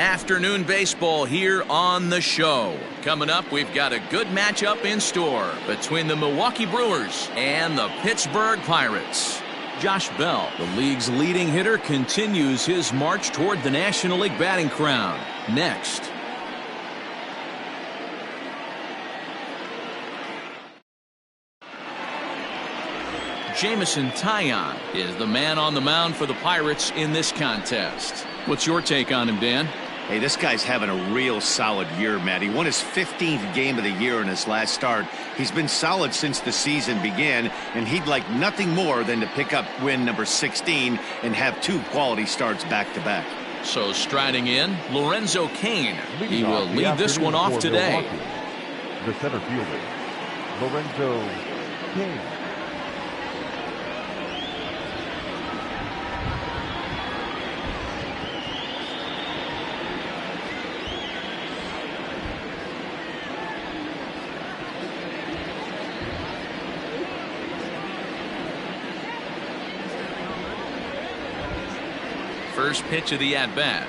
Afternoon baseball here on the show. Coming up, we've got a good matchup in store between the Milwaukee Brewers and the Pittsburgh Pirates. Josh Bell, the league's leading hitter, continues his march toward the National League batting crown. Next. Jameson Taillon is the man on the mound for the Pirates in this contest. What's your take on him, Dan? Hey, this guy's having a real solid year, Matt. He won his 15th game of the year in his last start. He's been solid since the season began, and he'd like nothing more than to pick up win number 16 and have 2 quality starts back-to-back. So striding in, Lorenzo Cain. He will lead this one off today. The center fielder, Lorenzo Cain. First pitch of the at-bat.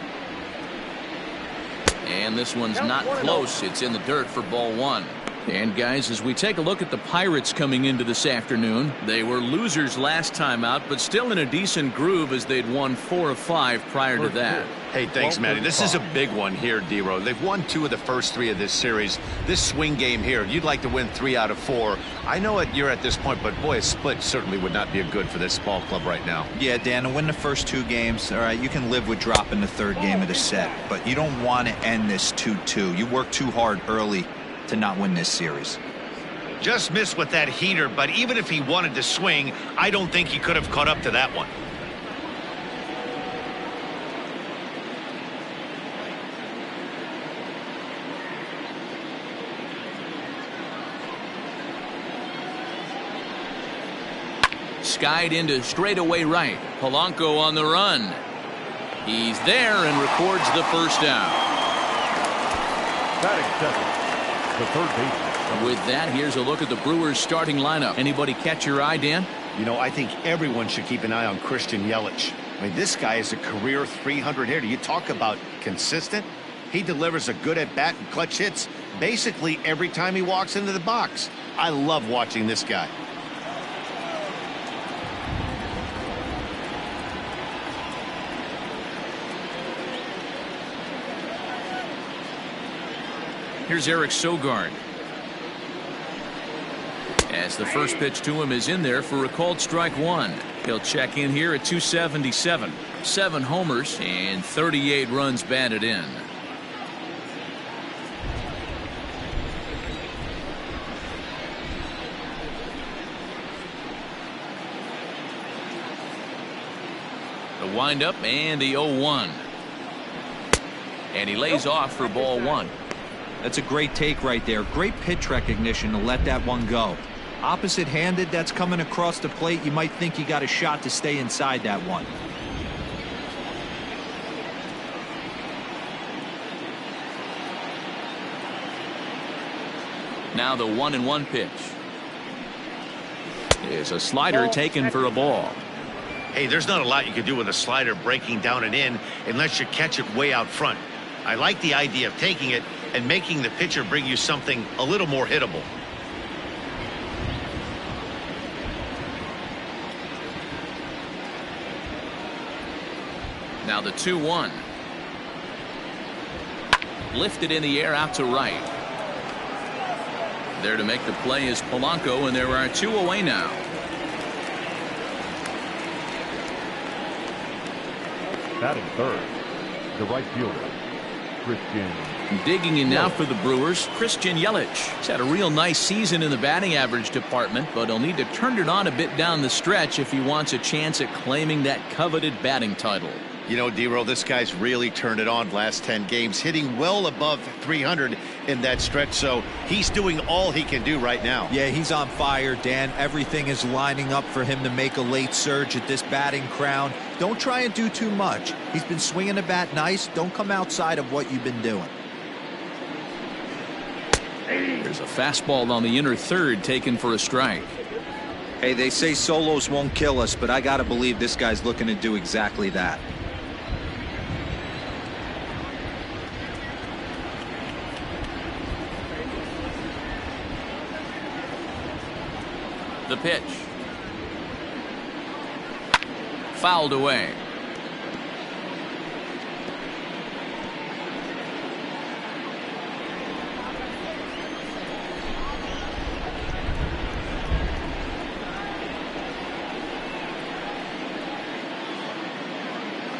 And this one's not close. It's in the dirt for ball 1. And guys, as we take a look at the Pirates coming into this afternoon, they were losers last time out, but still in a decent groove as they'd won 4 of 5 prior to that. Hey, thanks, Matty. This is a big one here, D-Row. They've won 2 of the first 3 of this series. This swing game here, you'd like to win 3 out of 4. I know you're at this point, but boy, a split certainly would not be good for this ball club right now. Yeah, Dan, to win the first 2 games, all right, you can live with dropping the 3rd game of the set, but you don't want to end this 2-2. You work too hard early to not win this series. Just missed with that heater, but even if he wanted to swing, I don't think he could have caught up to that one. Skied into straightaway right. Polanco on the run. He's there and records the first out. Batting second, the third baseman. With that, here's a look at the Brewers starting lineup. Anybody catch your eye, Dan? You know, I think everyone should keep an eye on Christian Yelich. I mean, this guy is a career 300 hitter. You talk about consistent. He delivers a good at-bat and clutch hits basically every time he walks into the box. I love watching this guy. Here's Eric Sogard. As the first pitch to him is in there for a called strike 1. He'll check in here at 277. 7 homers and 38 runs batted in. The windup and the 0-1. And he lays off for ball 1. That's a great take right there. Great pitch recognition to let that one go. Opposite-handed, that's coming across the plate. You might think you got a shot to stay inside that one. Now the 1-1 pitch is a slider taken for a ball. Hey, there's not a lot you can do with a slider breaking down and in unless you catch it way out front. I like the idea of taking it and making the pitcher bring you something a little more hittable. Now the 2-1. Lifted in the air out to right. There to make the play is Polanco, and there are 2 away now. Batting third, the right fielder, Christian. Digging in now for the Brewers, Christian Yelich. He's had a real nice season in the batting average department, but he'll need to turn it on a bit down the stretch if he wants a chance at claiming that coveted batting title. You know, D-Row, this guy's really turned it on last 10 games, hitting well above 300 in that stretch, so he's doing all he can do right now. Yeah, he's on fire, Dan. Everything is lining up for him to make a late surge at this batting crown. Don't try and do too much. He's been swinging the bat nice. Don't come outside of what you've been doing. There's a fastball on the inner third taken for a strike. Hey, they say solos won't kill us, but I got to believe this guy's looking to do exactly that. The pitch. Fouled away.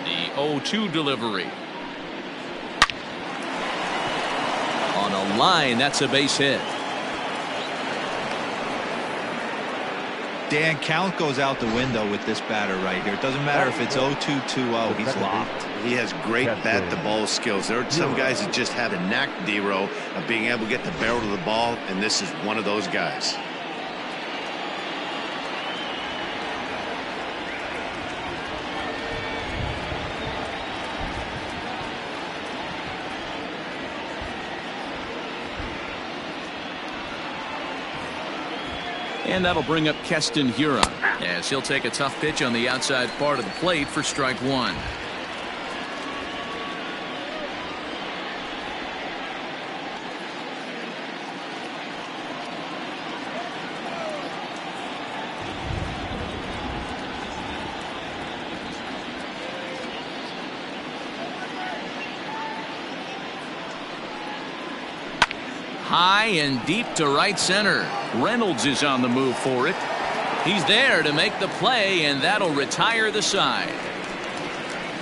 The 0-2 delivery. On a line, that's a base hit. Dan, count goes out the window with this batter right here. It doesn't matter if it's 0-2, 2-0. He's locked. He has great bat-to-ball skills. There are some guys that just have a knack, D-Row, of being able to get the barrel of the ball, and this is one of those guys. And that'll bring up Keston Hiura as he'll take a tough pitch on the outside part of the plate for strike one. High and deep to right center. Reynolds is on the move for it. He's there to make the play, and that'll retire the side.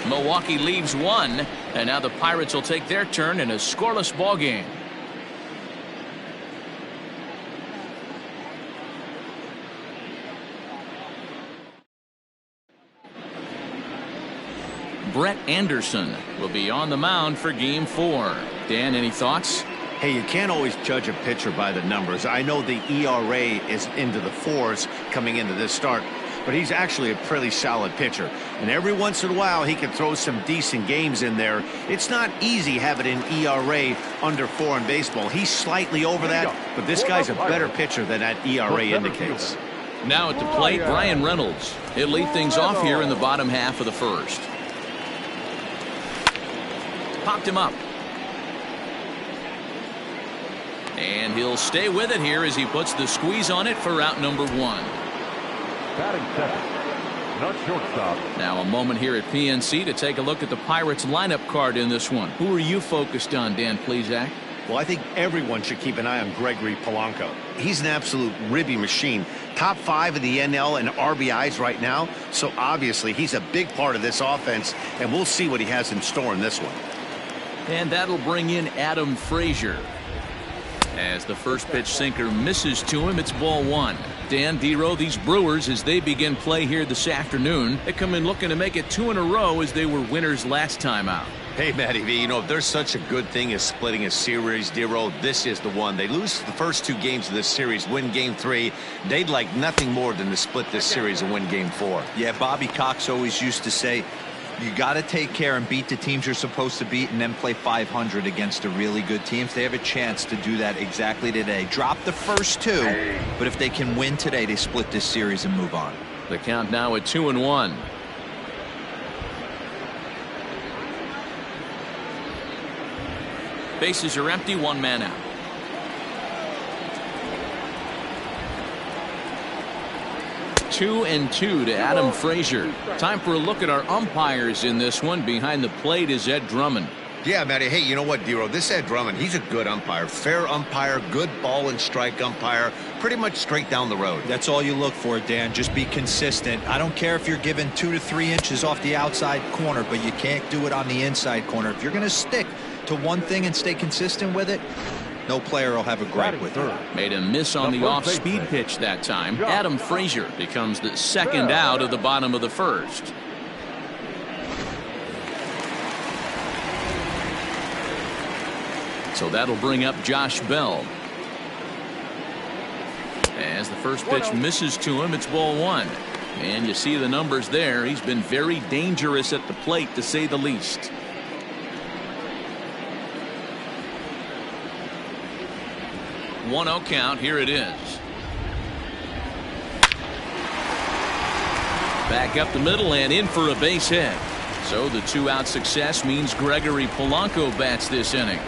Milwaukee leaves one, and now the Pirates will take their turn in a scoreless ball game. Brett Anderson will be on the mound for game 4. Dan, any thoughts? Hey, you can't always judge a pitcher by the numbers. I know the ERA is into the 4s coming into this start, but he's actually a pretty solid pitcher. And every once in a while, he can throw some decent games in there. It's not easy having an ERA under 4 in baseball. He's slightly over that, but this guy's a better pitcher than that ERA indicates. Now at the plate, Brian Reynolds. He'll lead things off here in the bottom half of the first. Popped him up. And he'll stay with it here as he puts the squeeze on it for out number 1. Batting second, not shortstop. Now a moment here at PNC to take a look at the Pirates lineup card in this one. Who are you focused on, Dan Plesac? Well, I think everyone should keep an eye on Gregory Polanco. He's an absolute ribby machine. Top 5 in the NL and RBIs right now. So obviously he's a big part of this offense, and we'll see what he has in store in this one. And that'll bring in Adam Frazier. As the first pitch sinker misses to him, it's ball 1. Dan, D-Row, these Brewers, as they begin play here this afternoon, they come in looking to make it 2 in a row as they were winners last time out. Hey, Matty V, you know, if there's such a good thing as splitting a series, D-Row, this is the one. They lose the first 2 games of this series, win game 3. They'd like nothing more than to split this series and win game 4. Yeah, Bobby Cox always used to say, you got to take care and beat the teams you're supposed to beat and then play 500 against the really good teams. They have a chance to do that exactly today. Drop the first 2, but if they can win today, they split this series and move on. The count now at 2-1. Bases are empty, 1 man out. Two and 2 to Adam Frazier. Time for a look at our umpires in this one. Behind the plate is Ed Drummond. Yeah, Matty. Hey, you know what, D-Row? This Ed Drummond, he's a good umpire. Fair umpire, good ball and strike umpire. Pretty much straight down the road. That's all you look for, Dan. Just be consistent. I don't care if you're given 2 to 3 inches off the outside corner, but you can't do it on the inside corner. If you're going to stick to one thing and stay consistent with it, no player will have a gripe with it. Made a miss on the off-speed pitch that time. Adam Frazier becomes the second out of the bottom of the first. So that'll bring up Josh Bell. As the first pitch misses to him, it's ball 1. And you see the numbers there. He's been very dangerous at the plate, to say the least. One 0 count. Here it is. Back up the middle and in for a base hit. So the 2-out success means Gregory Polanco bats this inning.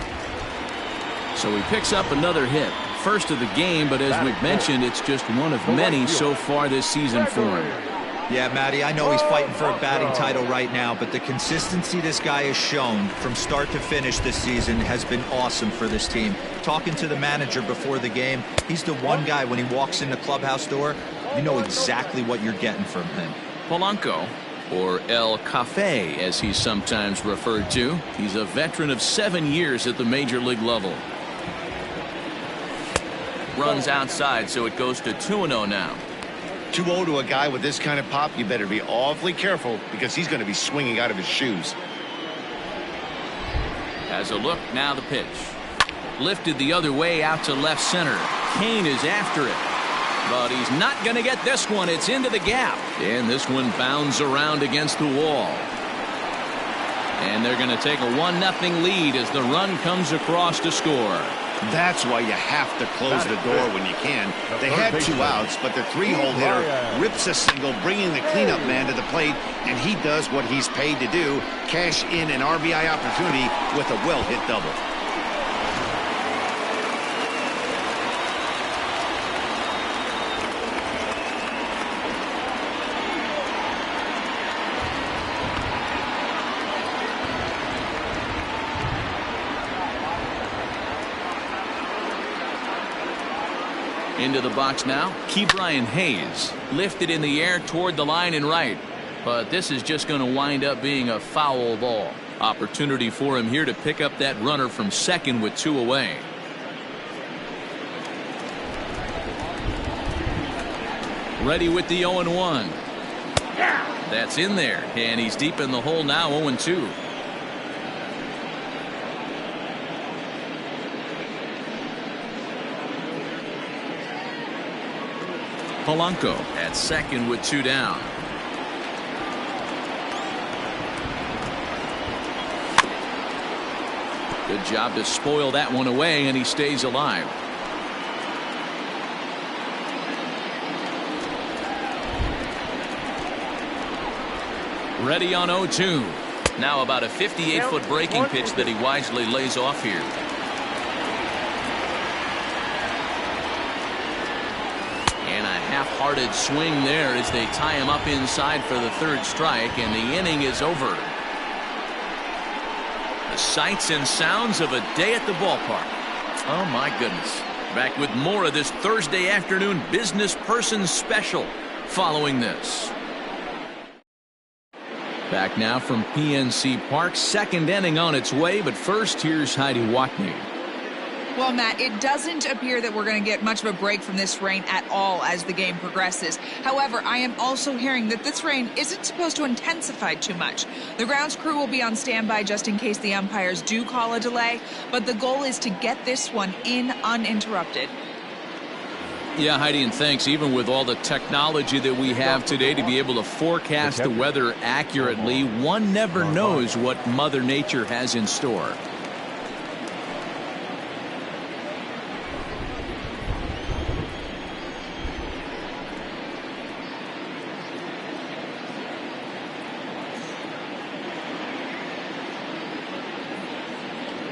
So he picks up another hit. first of the game, but as we've mentioned, it's just one of many so far this season for him. Yeah, Matty, I know he's fighting for a batting title right now, but the consistency this guy has shown from start to finish this season has been awesome for this team. Talking to the manager before the game, he's the one guy when he walks in the clubhouse door, you know exactly what you're getting from him. Polanco, or El Cafe as he's sometimes referred to. He's a veteran of 7 years at the major league level. Runs outside, so it goes to 2-0 now. 2-0 to a guy with this kind of pop, you better be awfully careful because he's going to be swinging out of his shoes. Has a look, now the pitch. Lifted the other way out to left center. Kane is after it. But he's not going to get this one. It's into the gap. And this one bounds around against the wall. And they're going to take a 1-0 lead as the run comes across to score. That's why you have to close the door when you can. They had 2 outs, but the 3-hole hitter rips a single, bringing the cleanup man to the plate, and he does what he's paid to do, cash in an RBI opportunity with a well-hit double. Into the box now, Ke'Bryan Hayes. Lifted in the air toward the line and right. But this is just going to wind up being a foul ball. Opportunity for him here to pick up that runner from second with 2 away. Ready with the 0-1. That's in there. And he's deep in the hole now, 0-2. Polanco at second with 2 down. Good job to spoil that one away, and he stays alive. Ready on 0-2. Now about a 58-foot breaking pitch that he wisely lays off here. Half-hearted swing there as they tie him up inside for the 3rd strike, and the inning is over. The sights and sounds of a day at the ballpark. Oh my goodness. Back with more of this Thursday afternoon business person special following this. Back now from PNC Park, 2nd inning on its way, but first here's Heidi Watney. Well, Matt, it doesn't appear that we're going to get much of a break from this rain at all as the game progresses. However, I am also hearing that this rain isn't supposed to intensify too much. The grounds crew will be on standby just in case the umpires do call a delay, but the goal is to get this one in uninterrupted. Yeah, Heidi, and thanks. Even with all the technology that we have today to be able to forecast the weather accurately, one never knows what Mother Nature has in store.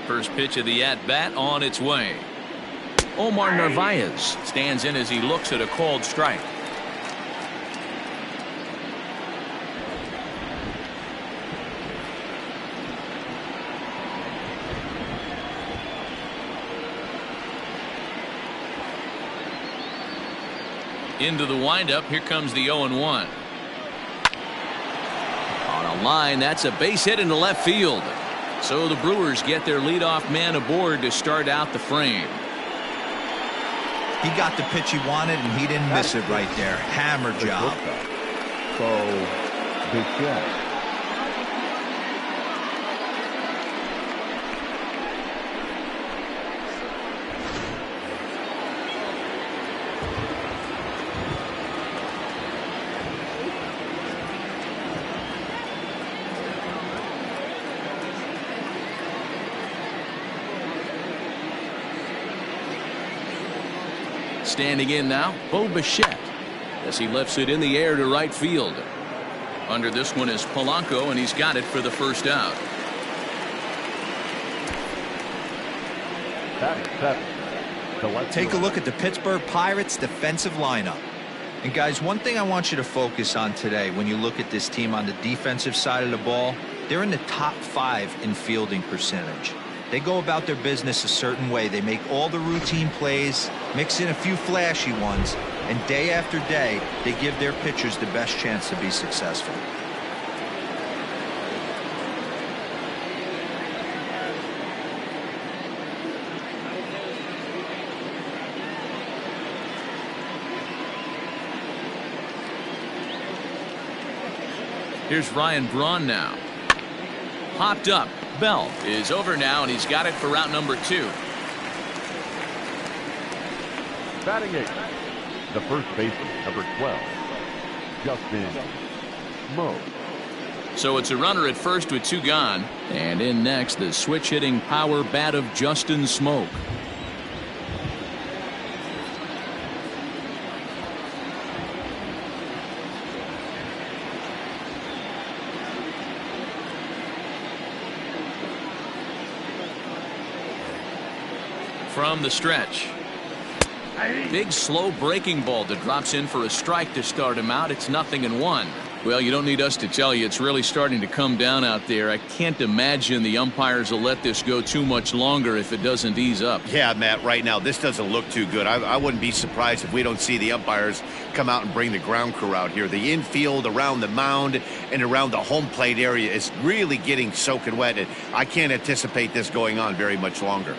First pitch of the at-bat on its way. Omar Narvaez stands in as he looks at a called strike. Into the windup, here comes the 0-1. On a line, that's a base hit into left field. So the Brewers get their leadoff man aboard to start out the frame. He got the pitch he wanted, and he didn't miss it right there. Hammer job. So, Bichette. Standing in now, Bo Bichette, as he lifts it in the air to right field. Under this one is Polanco, and he's got it for the first out. Batting 7, Take a look at the Pittsburgh Pirates defensive lineup. And guys, one thing I want you to focus on today when you look at this team on the defensive side of the ball, they're in the top 5 in fielding percentage. They go about their business a certain way. They make all the routine plays, mix in a few flashy ones, and day after day, they give their pitchers the best chance to be successful. Here's Ryan Braun now. Hopped up. Bell is over now, and he's got it for route number 2. Batting 8, the first baseman, number 12, Justin Smoke. So it's a runner at first with 2 gone. And in next, the switch-hitting power bat of Justin Smoke. From the stretch. Big slow breaking ball that drops in for a strike to start him out. It's 0-1. Well, you don't need us to tell you it's really starting to come down out there. I can't imagine the umpires will let this go too much longer if it doesn't ease up. Yeah, Matt, right now this doesn't look too good. I wouldn't be surprised if we don't see the umpires come out and bring the ground crew out here. The infield around the mound and around the home plate area is really getting soaking wet, and I can't anticipate this going on very much longer.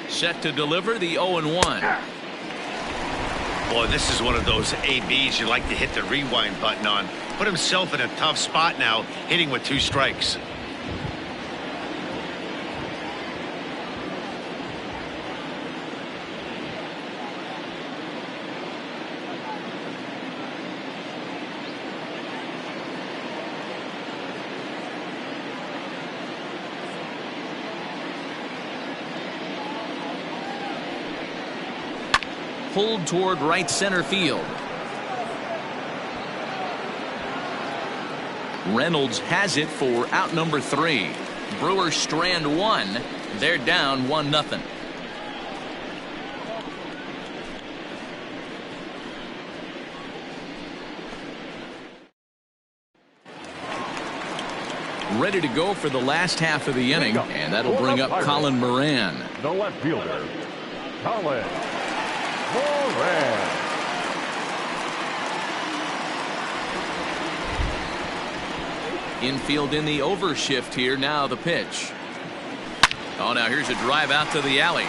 Set to deliver the 0-1. Boy, this is one of those ABs you like to hit the rewind button on. Put himself in a tough spot now, hitting with 2 strikes. Pulled toward right center field. Reynolds has it for out number 3. Brewers strand 1. They're down 1-0. Ready to go for the last half of the inning, and that'll bring up Colin Moran. The left fielder, Colin Moran. Infield in the overshift here. Now the pitch. Oh, now here's a drive out to the alley.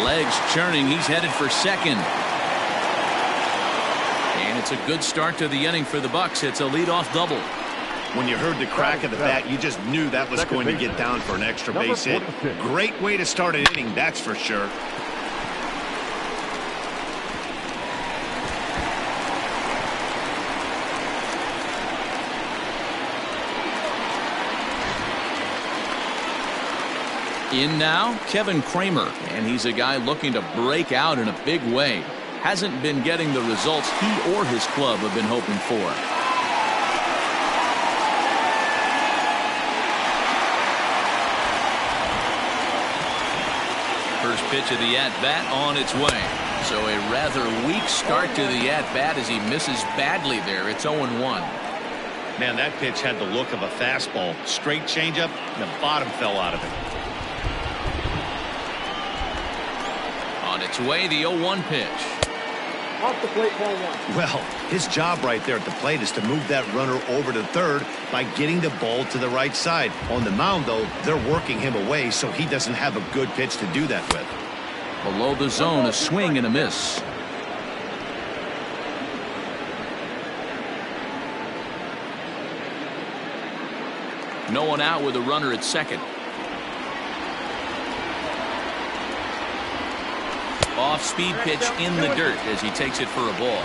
Legs churning. He's headed for second. And it's a good start to the inning for the Bucks. It's a leadoff double. When you heard the crack of the bat, you just knew that was going to get down for an extra base hit. Great way to start an inning, that's for sure. In now, Kevin Kramer, and he's a guy looking to break out in a big way. Hasn't been getting the results he or his club have been hoping for. First pitch of the at-bat on its way. So a rather weak start to the at-bat as he misses badly there. It's 0-1. Man, that pitch had the look of a fastball. Straight changeup, and the bottom fell out of it. On its way, the 0-1 pitch. Off the plate, ball 1. Well, his job right there at the plate is to move that runner over to third by getting the ball to the right side. On the mound, though, they're working him away so he doesn't have a good pitch to do that with. Below the zone, a swing and a miss. No one out with a runner at second. Off-speed pitch in the dirt as he takes it for a ball.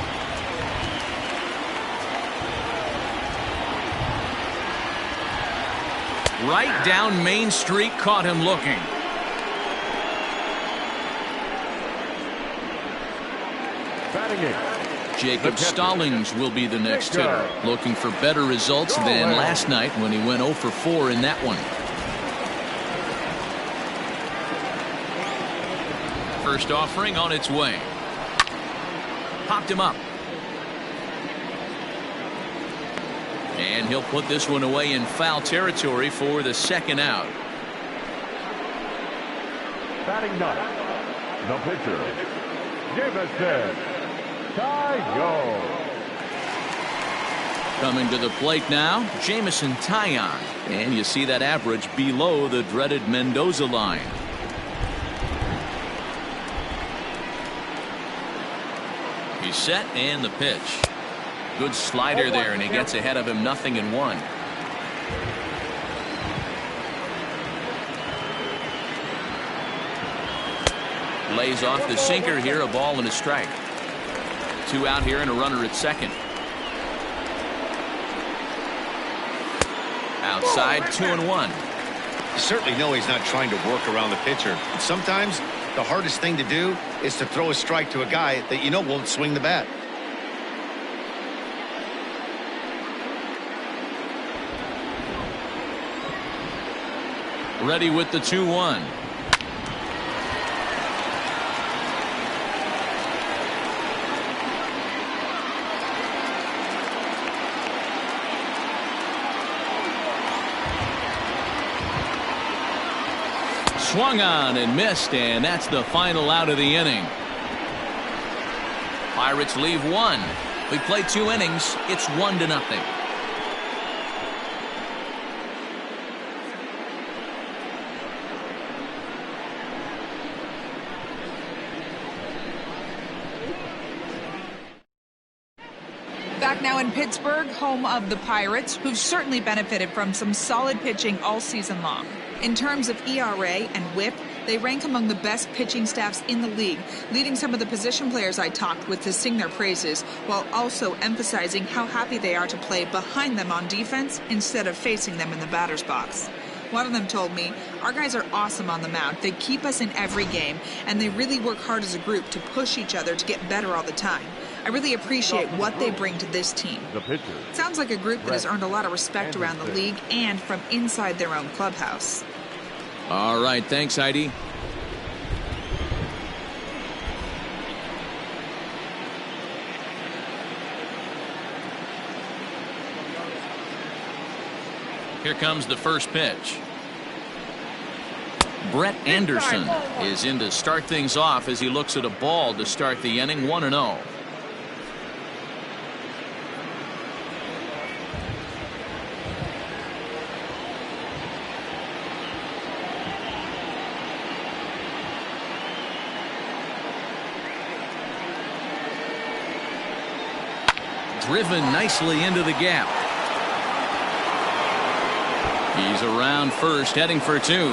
Right down Main Street, caught him looking. Batting 8. Jacob Stallings will be the next hitter, looking for better results than last night when he went 0 for 4 in that one. First offering on its way. Popped him up. And he'll put this one away in foul territory for the second out. Batting ninth, the pitcher, Jameson Taillon. Coming to the plate now, Jameson Taillon. And you see that average below the dreaded Mendoza line. He's set and the pitch. Good slider there, and he gets ahead of him 0-1. Lays off the sinker here, a ball and a strike. 2 out here and a runner at second. Outside, 2-1. You certainly know he's not trying to work around the pitcher. But sometimes the hardest thing to do is to throw a strike to a guy that you know won't swing the bat. Ready with the 2-1. Swung on and missed, and that's the final out of the inning. Pirates leave 1. We play 2 innings. It's 1-0. Back now in Pittsburgh, home of the Pirates, who've certainly benefited from some solid pitching all season long. In terms of ERA and whip, they rank among the best pitching staffs in the league, leading some of the position players I talked with to sing their praises, while also emphasizing how happy they are to play behind them on defense instead of facing them in the batter's box. One of them told me, "Our guys are awesome on the mound. They keep us in every game, and they really work hard as a group to push each other to get better all the time. I really appreciate what they bring to this team." Sounds like a group that has earned a lot of respect around the league and from inside their own clubhouse. All right, thanks, Heidi. Here comes the first pitch. Brett Anderson is in to start things off as he looks at a ball to start the inning. 1-0. Driven nicely into the gap. He's around first, heading for 2.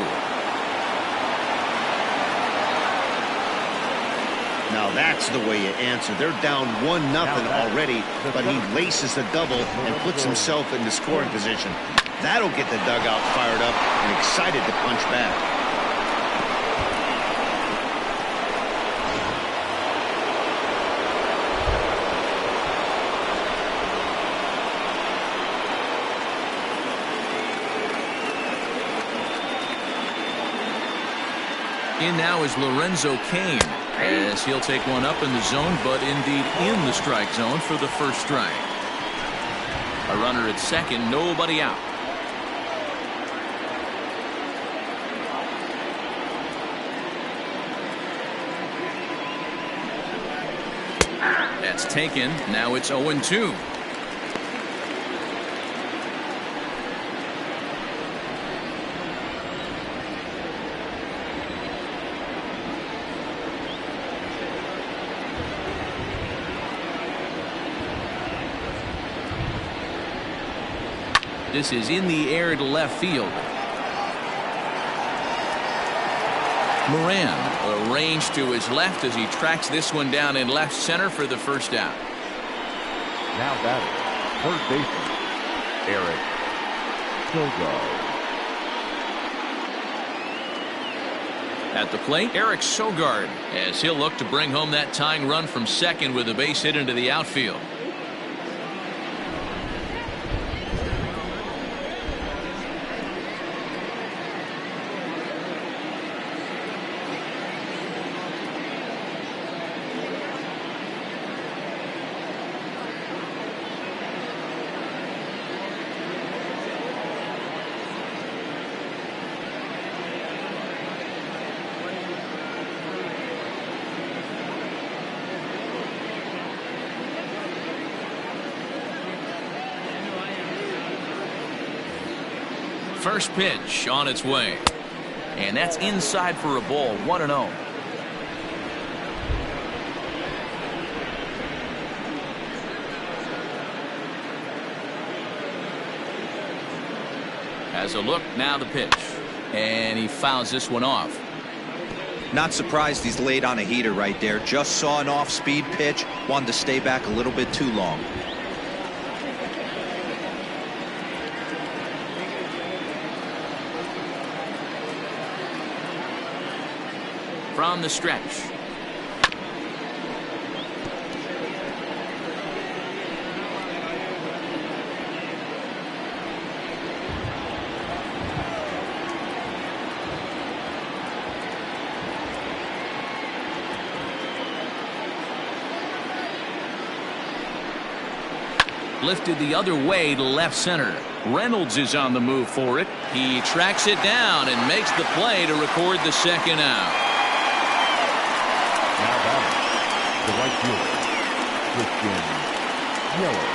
Now that's the way you answer. They're down 1-0 already, but he laces the double and puts himself into scoring position. That'll get the dugout fired up and excited to punch back. In now is Lorenzo Cain, as he'll take one up in the zone, but indeed in the strike zone for the first strike. A runner at second, nobody out. That's taken. Now it's 0-2. This is in the air to left field. Moran arranged to his left as he tracks this one down in left center for the first out. Now batting, third baseman, Eric Sogard. At the plate, Eric Sogard, as he'll look to bring home that tying run from second with a base hit into the outfield. First pitch on its way. And that's inside for a ball. 1-0. Has a look, now the pitch. And he fouls this one off. Not surprised he's laid on a heater right there. Just saw an off-speed pitch. Wanted to stay back a little bit too long. From the stretch. Lifted the other way to left center. Reynolds is on the move for it. He tracks it down and makes the play to record the second out. Now batting, the right fielder, Christian Yelich.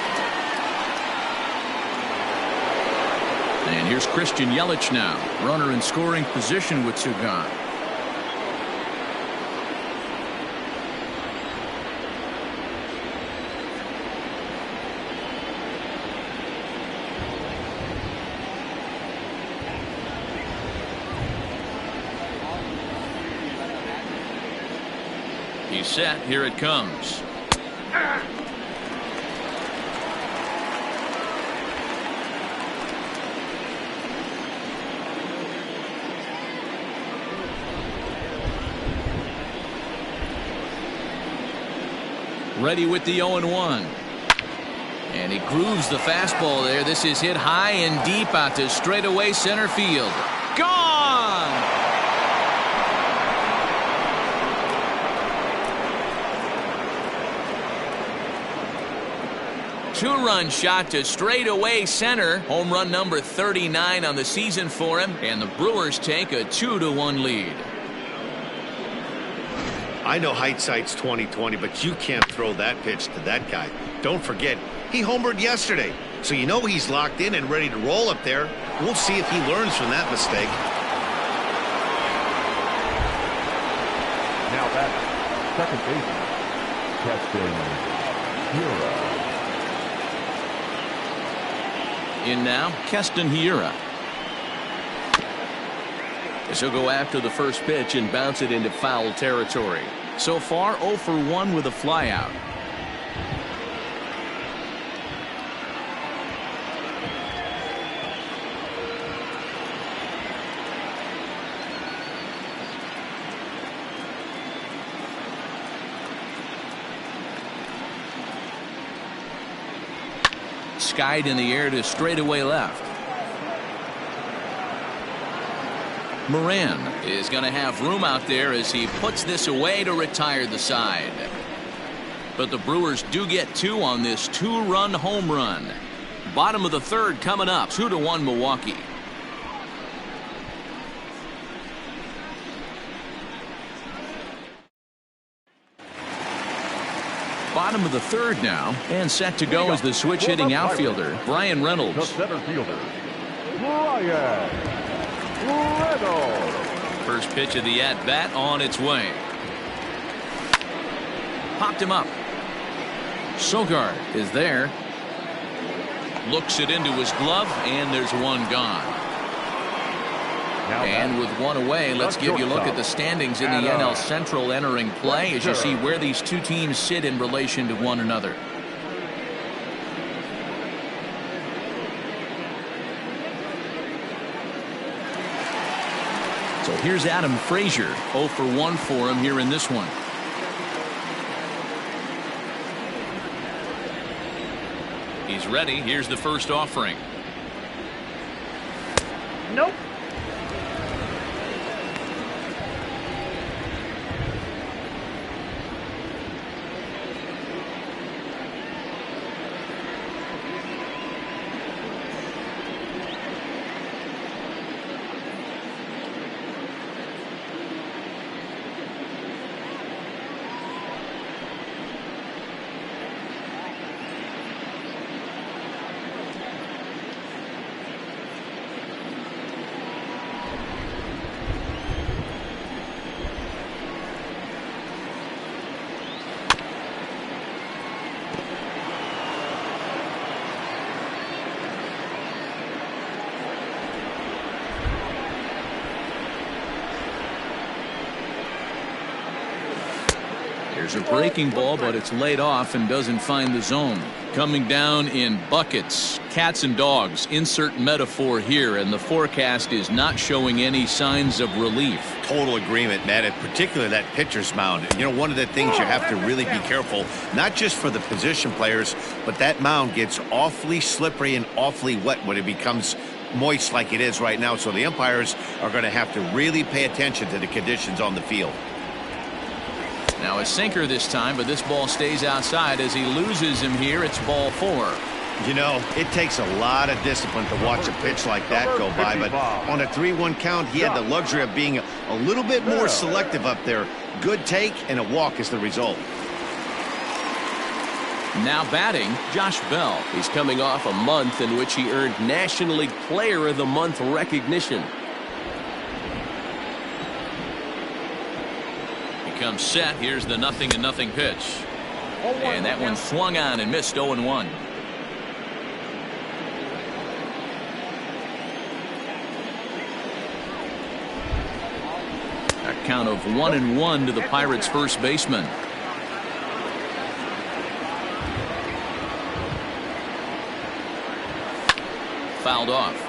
And here's Christian Yelich now. Runner in scoring position with two gone. He's set. Here it comes. Ready with the 0-1. And he grooves the fastball there. This is hit high and deep out to straightaway center field. Gone! Two-run shot to straightaway center. Home run number 39 on the season for him. And the Brewers take a 2-1 lead. I know hindsight's 20/20, but you can't throw that pitch to that guy. Don't forget, he homered yesterday. So you know he's locked in and ready to roll up there. We'll see if he learns from that mistake. Now batting, second baseman, Keston Hiura. In now, Keston Hiura. As he'll go after the first pitch and bounce it into foul territory. So far, 0 for 1 with a flyout. Skied in the air to straightaway left. Moran is going to have room out there as he puts this away to retire the side. But the Brewers do get two on this two-run home run. Bottom of the third coming up. 2-1 Milwaukee. Bottom of the third now, and set to go as the switch-hitting outfielder, Brian The Reynolds. center fielder, Brian Reynolds. First pitch of the at-bat on its way. Popped him up. Sogard is there. Looks it into his glove, and there's one gone. Now And with one away, let's give you a look at the standings in the NL Central entering play as you see where these two teams sit in relation to one another. So here's Adam Frazier. 0 for 1 for him here in this one. He's ready. Here's the first offering. Nope. There's a breaking ball, but it's laid off and doesn't find the zone. Coming down in buckets, cats and dogs, insert metaphor here, and the forecast is not showing any signs of relief. Total agreement, Matt, and particularly that pitcher's mound. You know, one of the things you have to really be careful, not just for the position players, but that mound gets awfully slippery and awfully wet when it becomes moist like it is right now. So the umpires are going to have to really pay attention to the conditions on the field. Now a sinker this time, but this ball stays outside as he loses him here. It's ball 4. You know, it takes a lot of discipline to watch a pitch like that go by, but on a 3-1 count, he had the luxury of being a little bit more selective up there. Good take, and a walk is the result. Now batting, Josh Bell. He's coming off a month in which he earned National League Player of the Month recognition. Comes set. Here's the 0-0 pitch. And that one swung on and missed. 0-1. A count of 1-1 to the Pirates' first baseman. Fouled off.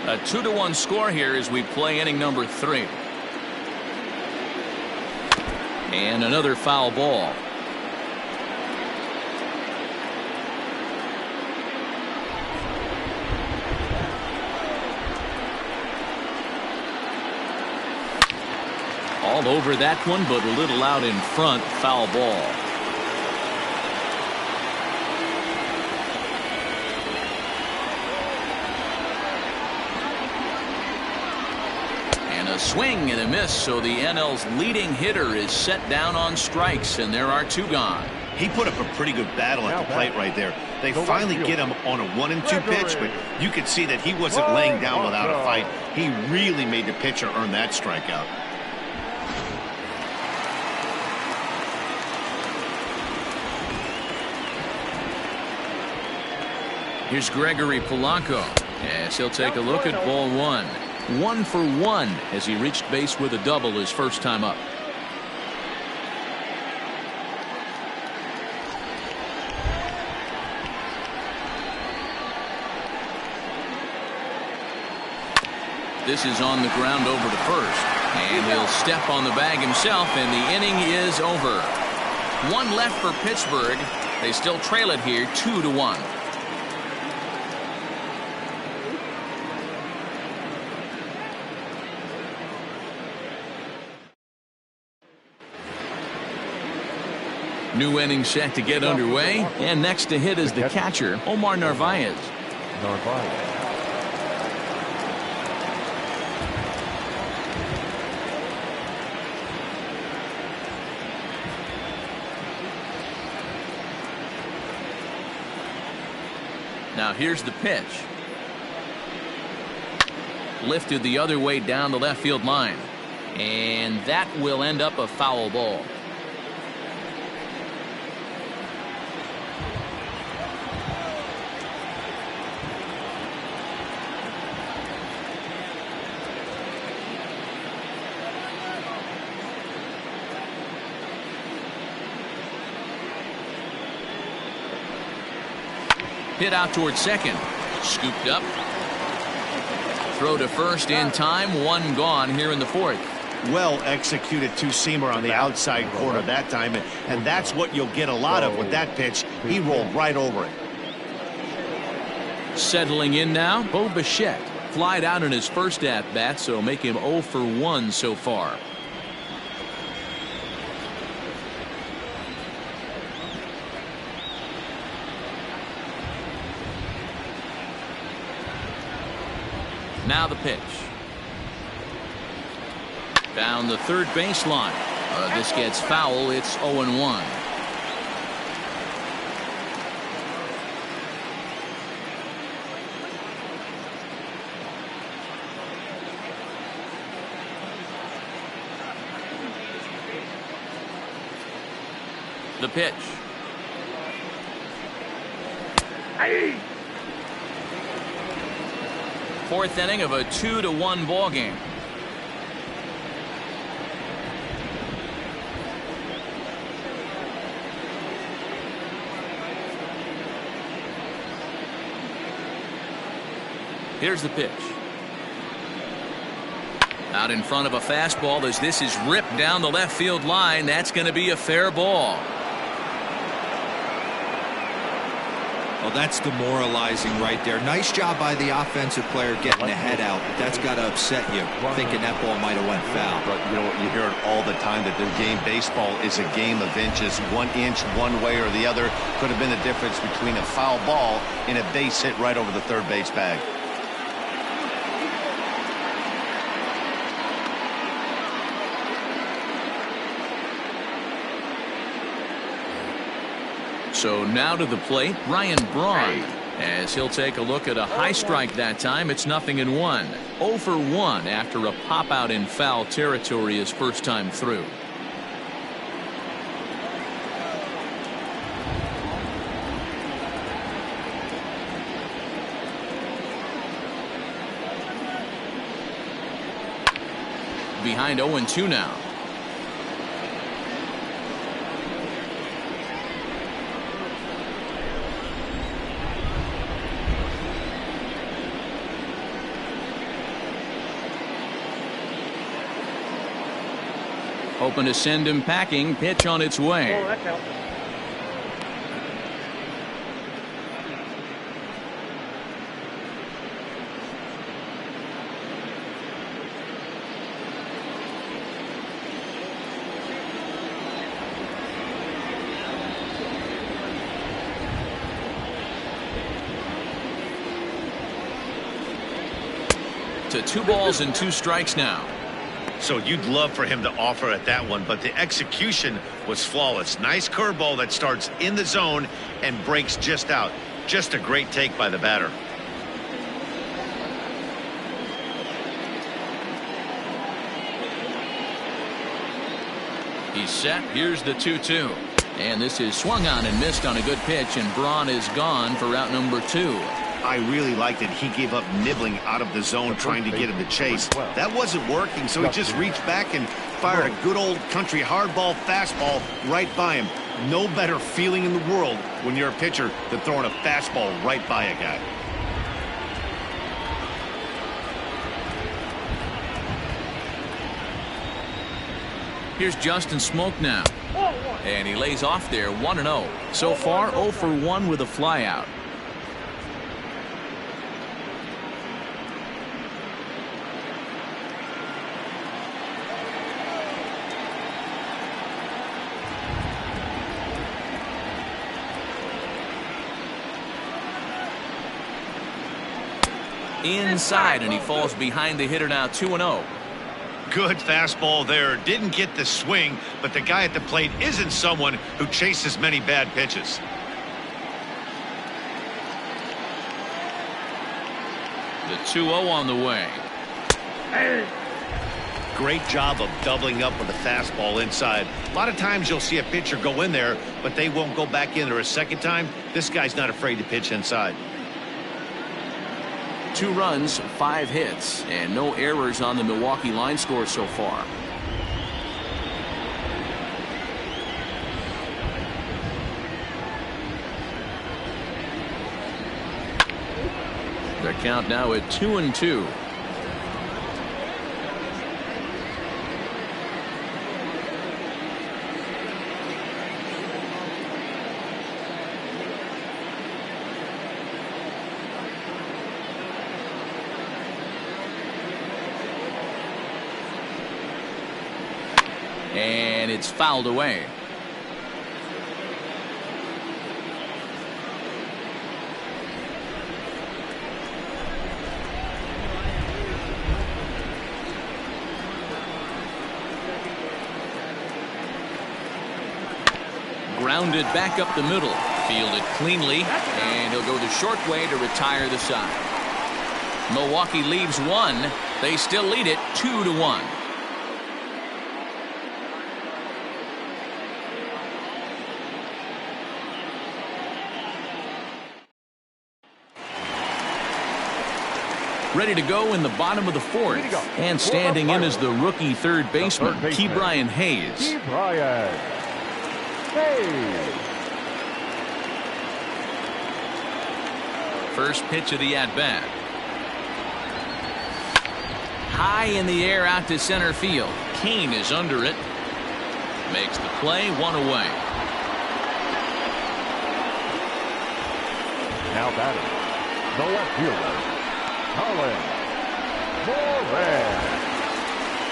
A 2-1 score here as we play inning number 3. And another foul ball. All over that one, but a little out in front. Foul ball. Swing and a miss, so the NL's leading hitter is set down on strikes, and there are 2 gone. He put up a pretty good battle at the plate right there. They finally get him on a 1-2 pitch, but you could see that he wasn't laying down without a fight. He really made the pitcher earn that strikeout. Here's Gregory Polanco as he'll take a look at ball 1. 1 for 1 as he reached base with a double his first time up. This is on the ground over to first, and he'll step on the bag himself, and the inning is over. 1 left for Pittsburgh. They still trail it here 2-1. New inning set to get underway, and next to hit is the catcher, Omar Narvaez. Now here's the pitch. Lifted the other way down the left field line, and that will end up a foul ball. Hit out towards second. Scooped up. Throw to first in time. 1 gone here in the 4th. Well executed 2-seamer on the outside corner that time, and that's what you'll get a lot of with that pitch. He rolled right over it. Settling in now, Bo Bichette. Flied out in his first at-bat, so make him 0 for 1 so far. Now the pitch. Down the third baseline. This gets foul. It's 0-1. The pitch. Fourth inning of a 2-1 ball game. Here's the pitch. Out in front of a fastball as this is ripped down the left field line. That's going to be a fair ball. Well, that's demoralizing right there. Nice job by the offensive player getting the head out, but that's got to upset you, thinking that ball might have went foul. But you know what, you hear it all the time that the game baseball is a game of inches. 1 inch one way or the other could have been the difference between a foul ball and a base hit right over the third base bag. So now to the plate, Ryan Braun, as he'll take a look at a high strike that time. It's 0-1. 0 for 1 after a pop out in foul territory his first time through. Behind 0-2 now. Hoping to send him packing. Pitch on its way. Oh, that counts. To 2 balls and 2 strikes now. So you'd love for him to offer at that one, but the execution was flawless. Nice curveball that starts in the zone and breaks just out. Just a great take by the batter. He's set. Here's the 2-2. And this is swung on and missed on a good pitch, and Braun is gone for out number 2. I really liked it. He gave up nibbling out of the zone trying to get him to chase. That wasn't working, so he just reached back and fired a good old country hardball fastball right by him. No better feeling in the world when you're a pitcher than throwing a fastball right by a guy. Here's Justin Smoke now. And he lays off there 1-0. So far 0 for 1 with a flyout. Inside, and he falls behind the hitter now 2-0. Good fastball there. Didn't get the swing, but the guy at the plate isn't someone who chases many bad pitches. The 2-0 on the way. Great job of doubling up with a fastball inside. A lot of times you'll see a pitcher go in there, but they won't go back in there a second time. This guy's not afraid to pitch inside. 2 runs, 5 hits, and no errors on the Milwaukee line score so far. The count now at 2-2. And it's fouled away. Grounded back up the middle. Fielded cleanly, and he'll go the short way to retire the side. Milwaukee leaves 1. They still lead it 2-1. Ready to go in the bottom of the 4th. And standing in as the rookie third baseman, Ke'Bryan Hayes. Ke'Bryan Hayes. First pitch of the at-bat. high in the air out to center field. Kane is under it. Makes the play, one away. Now batting, the left fielder, Colin Moran.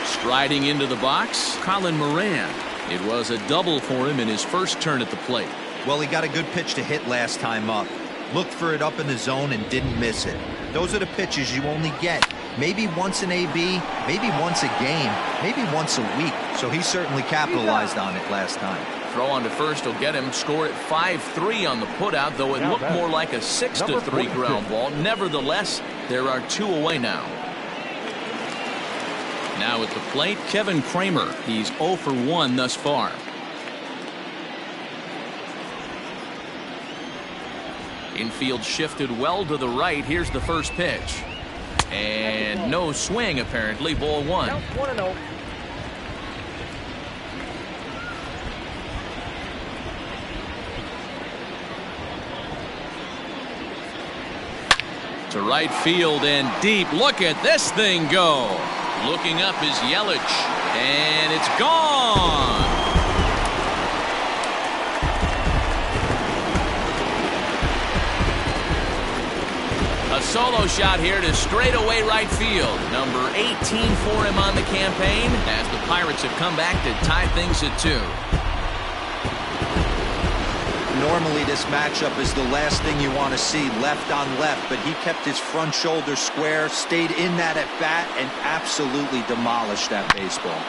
Striding into the box, Colin Moran. It was a double for him in his first turn at the plate. Well, he got a good pitch to hit last time up. Looked for it up in the zone and didn't miss it. Those are the pitches you only get maybe once an AB, maybe once a game, maybe once a week. So he certainly capitalized on it last time. Throw on to first will get him scored at 5-3 on the putout, though it looked more like a 6-3 ground ball. Nevertheless, there are 2 away now. Now at the plate, Kevin Kramer. He's 0 for 1 thus far. Infield shifted well to the right. Here's the first pitch. And no swing, apparently. Ball 1. 1-0. To right field and deep. Look at this thing go. Looking up is Yelich. And it's gone. A solo shot here to straightaway right field. Number 18 for him on the campaign as the Pirates have come back to tie things at 2. Normally this matchup is the last thing you want to see, left on left, but he kept his front shoulder square, stayed in that at bat, and absolutely demolished that baseball.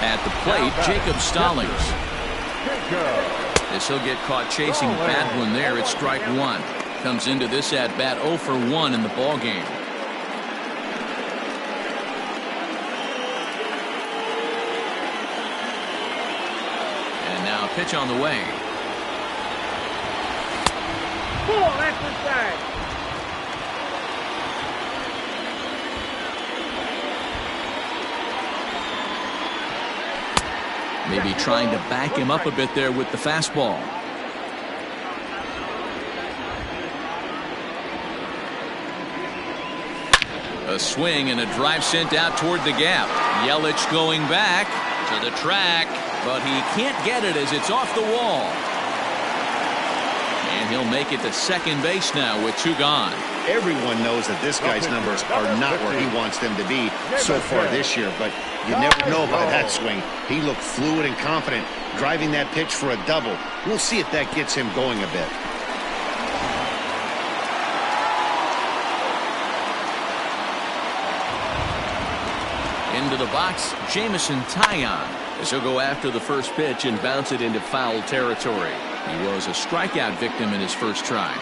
At the plate, Jacob Stallings. This will get caught chasing a bad one there. It's strike 1. Comes into this at bat 0 for 1 in the ball game. And now pitch on the way. Ball, that's inside. Maybe trying to back him up a bit there with the fastball. A swing and a drive sent out toward the gap. Yelich going back to the track, but he can't get it as it's off the wall. And he'll make it to second base now with 2 gone. Everyone knows that this guy's numbers are not where he wants them to be so far this year, but you never know by that swing. He looked fluid and confident, driving that pitch for a double. We'll see if that gets him going a bit. Into the box, Jameson Taillon. As he'll go after the first pitch and bounce it into foul territory. He was a strikeout victim in his first try.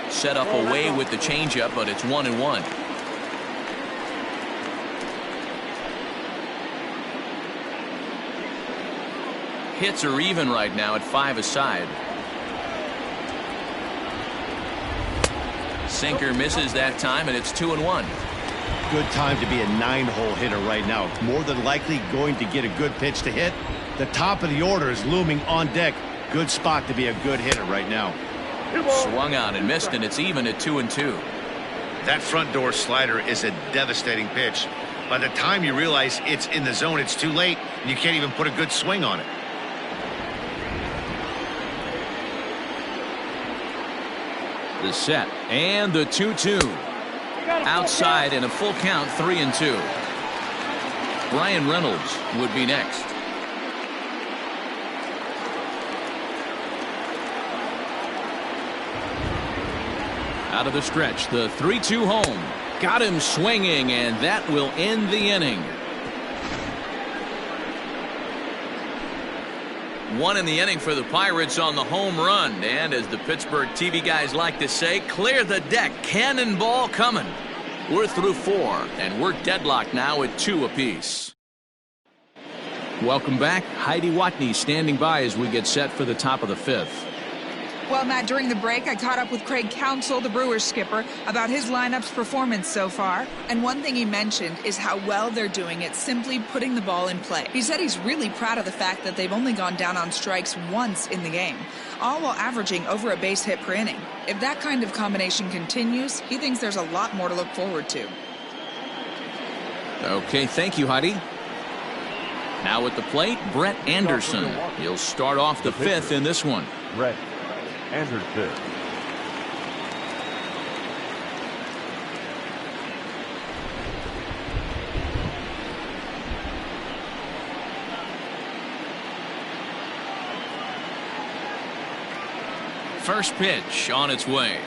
Set up away with the changeup, but it's 1-1. Hits are even right now at 5 aside. Sinker misses that time, and it's 2-1. Good time to be a 9-hole hitter right now. More than likely going to get a good pitch to hit. The top of the order is looming on deck. Good spot to be a good hitter right now. Swung on and missed, and it's even at 2-2. That front door slider is a devastating pitch. By the time you realize it's in the zone, it's too late, and you can't even put a good swing on it. The set and the 2-2. Outside and a full count, 3-2. Brian Reynolds would be next. Out of the stretch, the 3-2 home. Got him swinging, and that will end the inning. 1 in the inning for the Pirates on the home run. And as the Pittsburgh TV guys like to say, clear the deck. Cannonball coming. We're through 4, and we're deadlocked now at 2 apiece. Welcome back. Heidi Watney standing by as we get set for the top of the 5th. Well, Matt, during the break, I caught up with Craig Counsell, the Brewers skipper, about his lineup's performance so far. And one thing he mentioned is how well they're doing at simply putting the ball in play. He said he's really proud of the fact that they've only gone down on strikes once in the game, all while averaging over a base hit per inning. If that kind of combination continues, he thinks there's a lot more to look forward to. Okay, thank you, Heidi. Now at the plate, Brett Anderson. He'll start off the fifth in this one. Brett Anderson. First pitch on its way.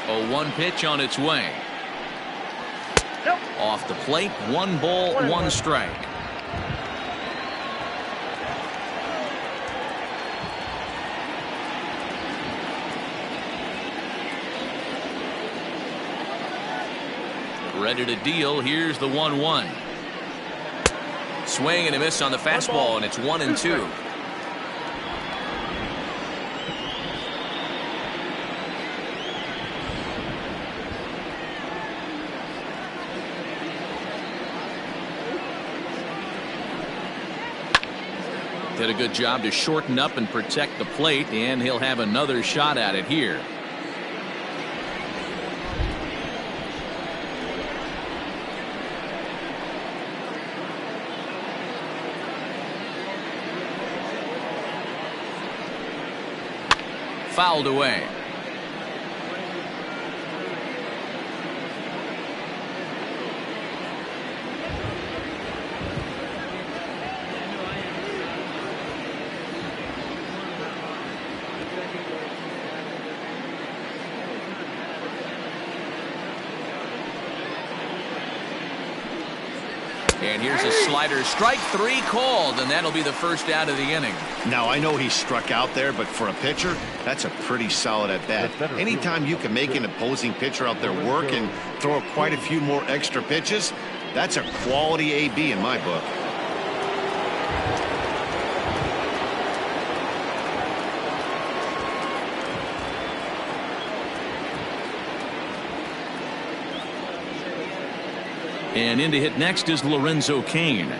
A 1 pitch on its way. Nope. Off the plate, 1 ball, 1 strike. Ready to deal. Here's the 1-1. Swing and a miss on the fastball, and it's 1-2. Did a good job to shorten up and protect the plate, and he'll have another shot at it here. Fouled away. And here's a slider, strike 3 called, and that'll be the first out of the inning. Now, I know he struck out there, but for a pitcher, that's a pretty solid at bat. Anytime you can make an opposing pitcher out there work and throw quite a few more extra pitches, that's a quality AB in my book. And in to hit next is Lorenzo Cain.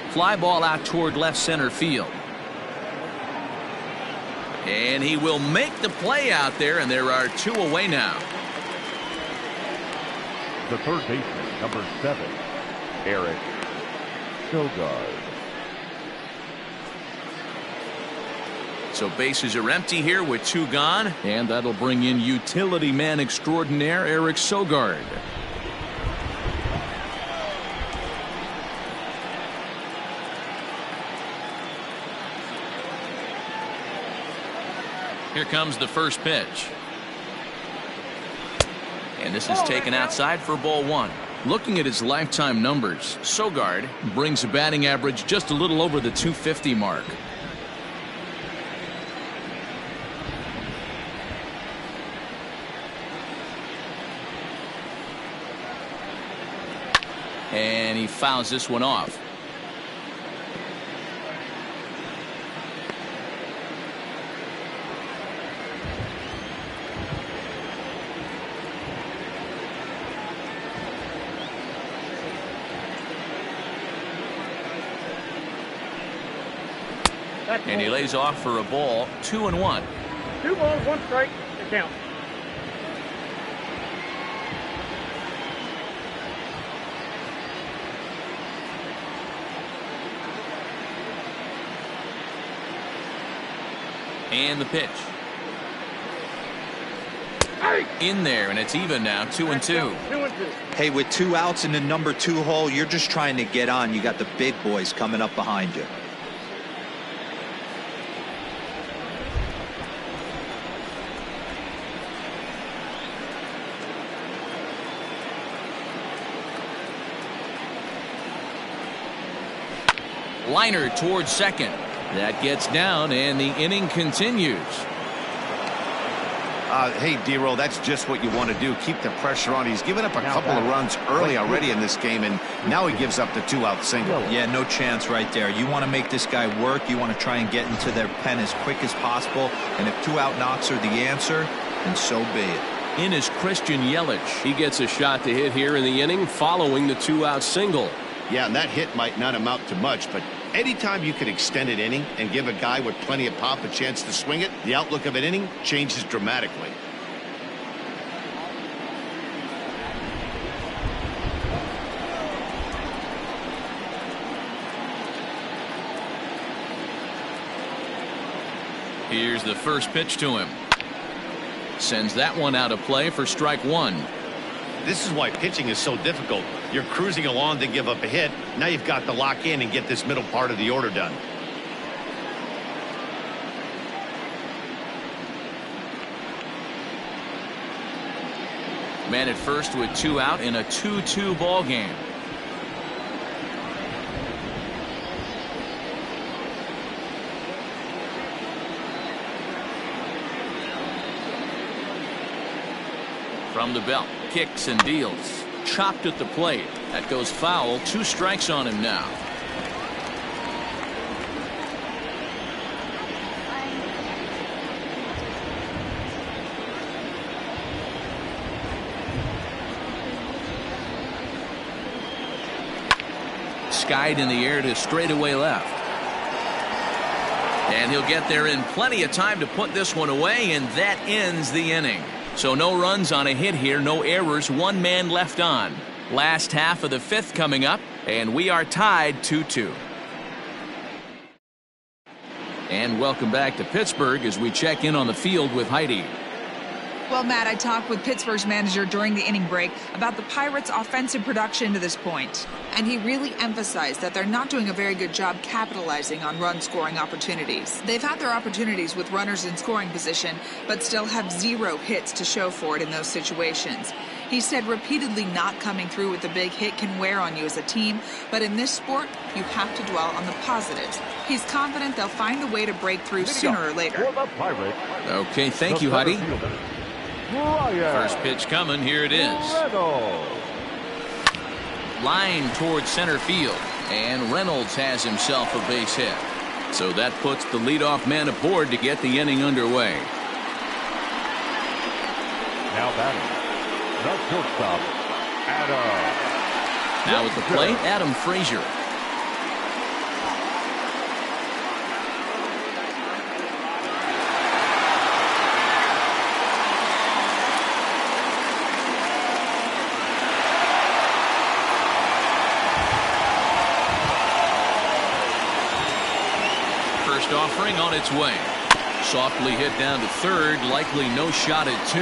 Fly ball out toward left center field. And he will make the play out there, and there are 2 away now. The third baseman, number 7, Eric Sogard. So bases are empty here with 2 gone, and that'll bring in utility man extraordinaire Eric Sogard. Here comes the first pitch. And this is taken outside for ball 1. Looking at his lifetime numbers, Sogard brings a batting average just a little over the .250 mark. And he fouls this one off. And he lays off for a ball, 2-1. 2 balls, 1 strike to count. And the pitch. In there, and it's even now, 2-2. 2-2. Hey, with 2 outs in the number 2 hole, you're just trying to get on. You got the big boys coming up behind you. Liner towards second. That gets down, and the inning continues. Hey, D-Roll, that's just what you want to do. Keep the pressure on. He's given up a couple of runs early already in this game, and now he gives up the 2-out single. Yeah, no chance right there. You want to make this guy work. You want to try and get into their pen as quick as possible. And if 2-out knocks are the answer, then so be it. In is Christian Yelich. He gets a shot to hit here in the inning following the 2-out single. Yeah, and that hit might not amount to much, but anytime you can extend an inning and give a guy with plenty of pop a chance to swing it, the outlook of an inning changes dramatically. Here's the first pitch to him. Sends that one out of play for strike one. This is why pitching is so difficult. You're cruising along to give up a hit. Now you've got to lock in and get this middle part of the order done. Man at first with 2 out in a 2-2 ball game. From the belt, kicks and deals. Chopped at the plate. That goes foul. 2 strikes on him now. Skied in the air to straightaway left. And he'll get there in plenty of time to put this one away, and that ends the inning. So no runs on a hit here, no errors, 1 man left on. Last half of the 5th coming up, and we are tied 2-2. And welcome back to Pittsburgh as we check in on the field with Heidi. Well, Matt, I talked with Pittsburgh's manager during the inning break about the Pirates' offensive production to this point. And he really emphasized that they're not doing a very good job capitalizing on run-scoring opportunities. They've had their opportunities with runners in scoring position, but still have 0 hits to show for it in those situations. He said repeatedly not coming through with the big hit can wear on you as a team, but in this sport, you have to dwell on the positives. He's confident they'll find a way to break through sooner or later. Okay, thank you, Heidi. First pitch coming, here it is. Line towards center field, and Reynolds has himself a base hit. So that puts the leadoff man aboard to get the inning underway. Now batting, the shortstop, Adam. Now at the plate, Adam Frazier. First offering on its way. Softly hit down to third, likely no shot at 2.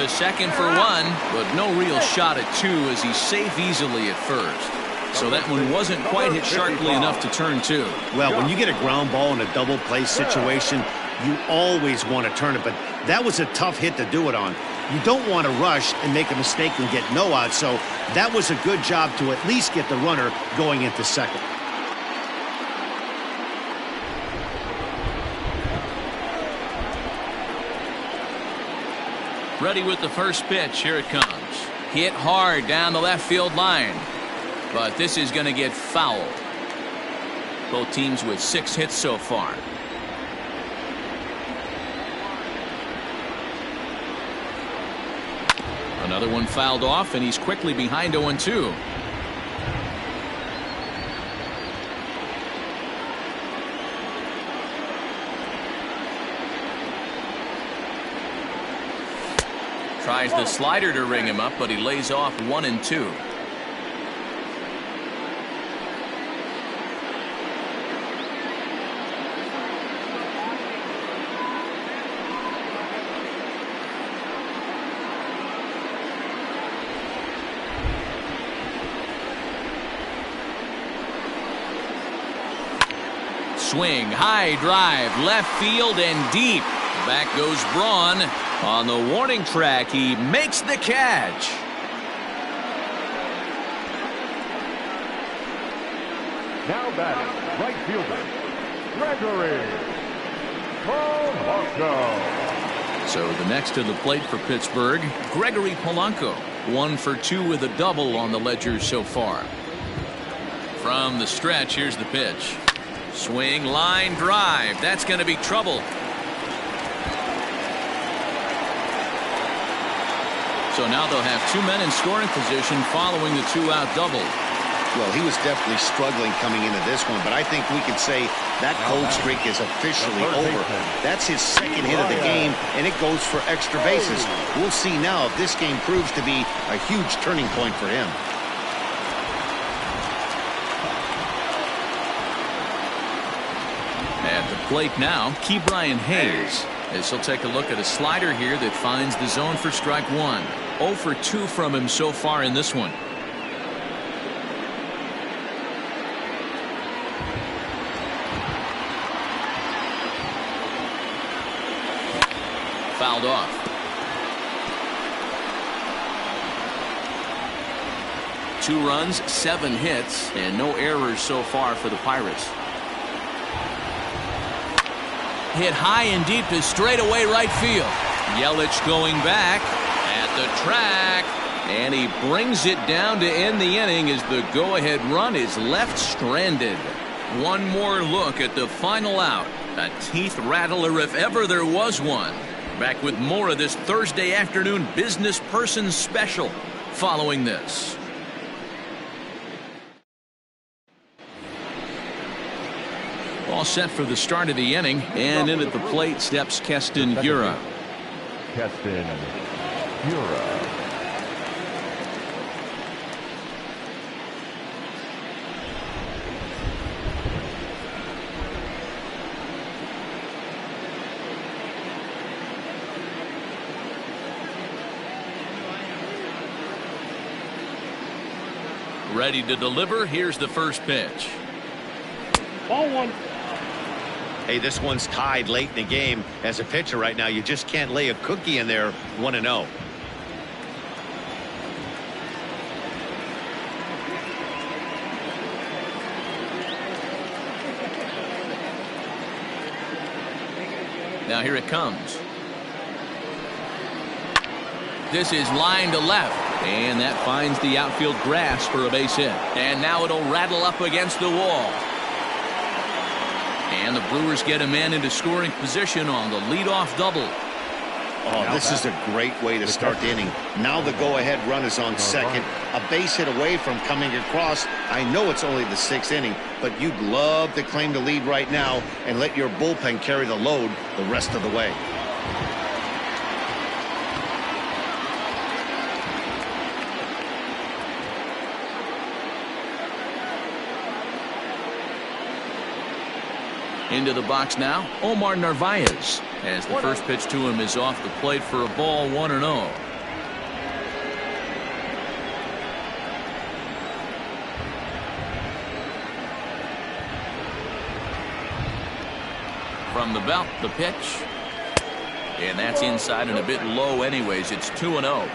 To second for 1, but no real shot at 2 as he's safe easily at first. So that one wasn't quite hit sharply enough to turn 2. Well, when you get a ground ball in a double play situation, you always want to turn it, but that was a tough hit to do it on. You don't want to rush and make a mistake and get no out, so that was a good job to at least get the runner going into second. Ready with the first pitch. Here it comes. Hit hard down the left field line. But this is going to get fouled. Both teams with 6 hits so far. Another one fouled off, and he's quickly behind 0-2. Tries the slider to ring him up, but he lays off 1-2. Swing, high drive, left field and deep. Back goes Braun. On the warning track, he makes the catch. Now batting, right fielder, Gregory Polanco. So the next to the plate for Pittsburgh, Gregory Polanco. 1 for 2 with a double on the ledger so far. From the stretch, here's the pitch. Swing, line, drive. That's going to be trouble. So now they'll have 2 men in scoring position following the 2-out double. Well, he was definitely struggling coming into this one, but I think we could say that cold streak is officially over. That's his second hit of the game, and it goes for extra bases. We'll see now if this game proves to be a huge turning point for him. At the plate now, Ke'Bryan Hayes. As he'll take a look at a slider here that finds the zone for strike 1. 0 for 2 from him so far in this one. Fouled off. Two runs, 7 hits, and no errors so far for the Pirates. Hit high and deep to straightaway right field. Yelich going back at the track, and he brings it down to end the inning as the go-ahead run is left stranded. One more look at the final out. A teeth rattler if ever there was one. Back with more of this Thursday afternoon business person special following this. All set for the start of the inning, and in at the plate steps Keston Hiura. Keston Hiura. Ready to deliver. Here's the first pitch. Ball 1. Hey, this one's tied late in the game. As a pitcher right now, you just can't lay a cookie in there 1-0. Now here it comes. This is line to left, and that finds the outfield grass for a base hit. And now it'll rattle up against the wall. And the Brewers get a man into scoring position on the leadoff double. Oh, this is a great way to start the inning. Now the go-ahead run is on second. A base hit away from coming across. I know it's only the 6th inning, but you'd love to claim the lead right now and let your bullpen carry the load the rest of the way. Into the box now, Omar Narvaez, as the first pitch to him is off the plate for a ball, 1-0. From the belt, the pitch. And that's inside and a bit low anyways. It's 2-0.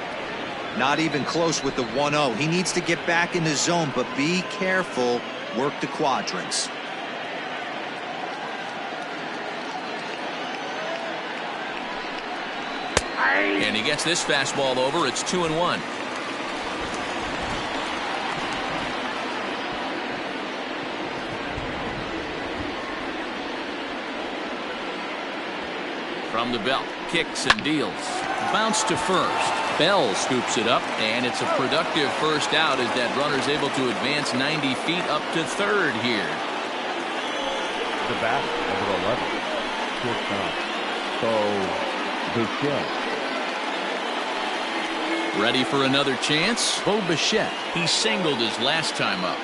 Not even close with the 1-0. He needs to get back in the zone, but be careful. Work the quadrants. And he gets this fastball over. It's 2-1. From the belt, kicks and deals. Bounce to first. Bell scoops it up, and it's a productive first out as that runner's able to advance 90 feet up to third here. The bat, number 11. Shortstop, Bo Bichette. Ready for another chance? Bo Bichette. He singled his last time up.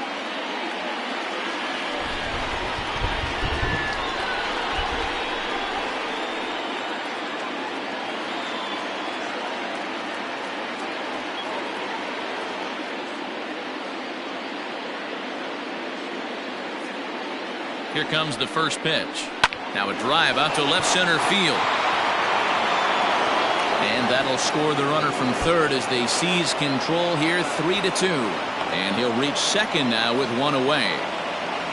Here comes the first pitch. Now a drive out to left center field. And that'll score the runner from third as they seize control here, 3-2. And he'll reach second now with one away.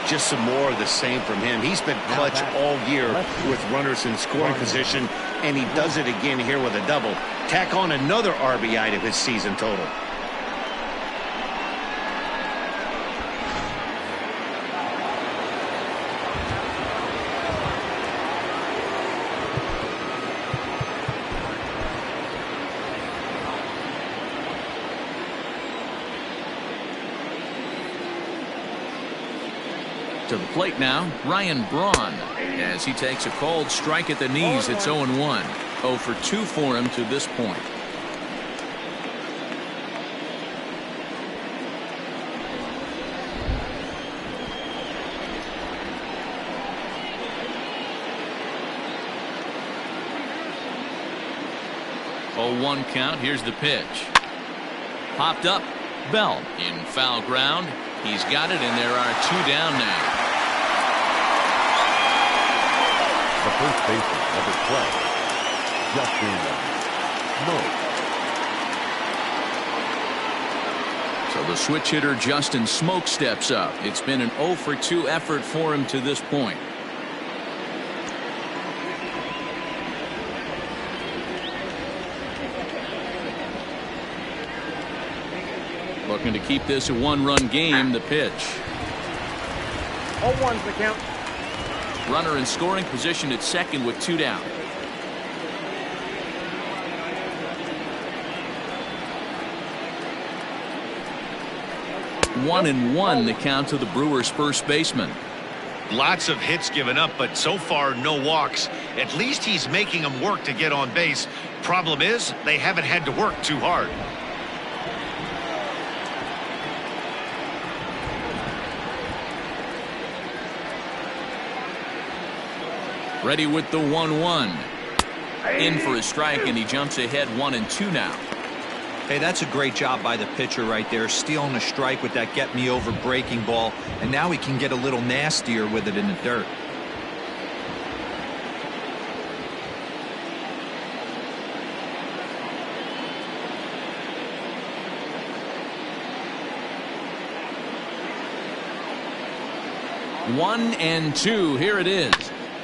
just some more of the same from him. He's been clutch all year with runners in scoring position, and he does it again here with a double. Tack on another RBI to his season total. To the plate now, Ryan Braun, as he takes a cold strike at the knees. It's 0-1. 0 for 2 for him to this point. Oh, 1 count. Here's the pitch. Popped up. Bell in foul ground. He's got it, and there are 2 down now. The first baseman, number 12, Justin Smoke. So the switch hitter Justin Smoke steps up. It's been an 0 for 2 effort for him to this point. Looking to keep this a 1-run game. The pitch. 0-1's the count. Runner in scoring position at second with 2 down. One and one, the count to the Brewers' first baseman. Lots of hits given up, but so far no walks. At least he's making them work to get on base. Problem is, they haven't had to work too hard. Ready with the 1-1. In for a strike, and he jumps ahead 1-2 now. Hey, that's a great job by the pitcher right there, stealing a strike with that get-me-over breaking ball, and now he can get a little nastier with it in the dirt. One and two. Here it is.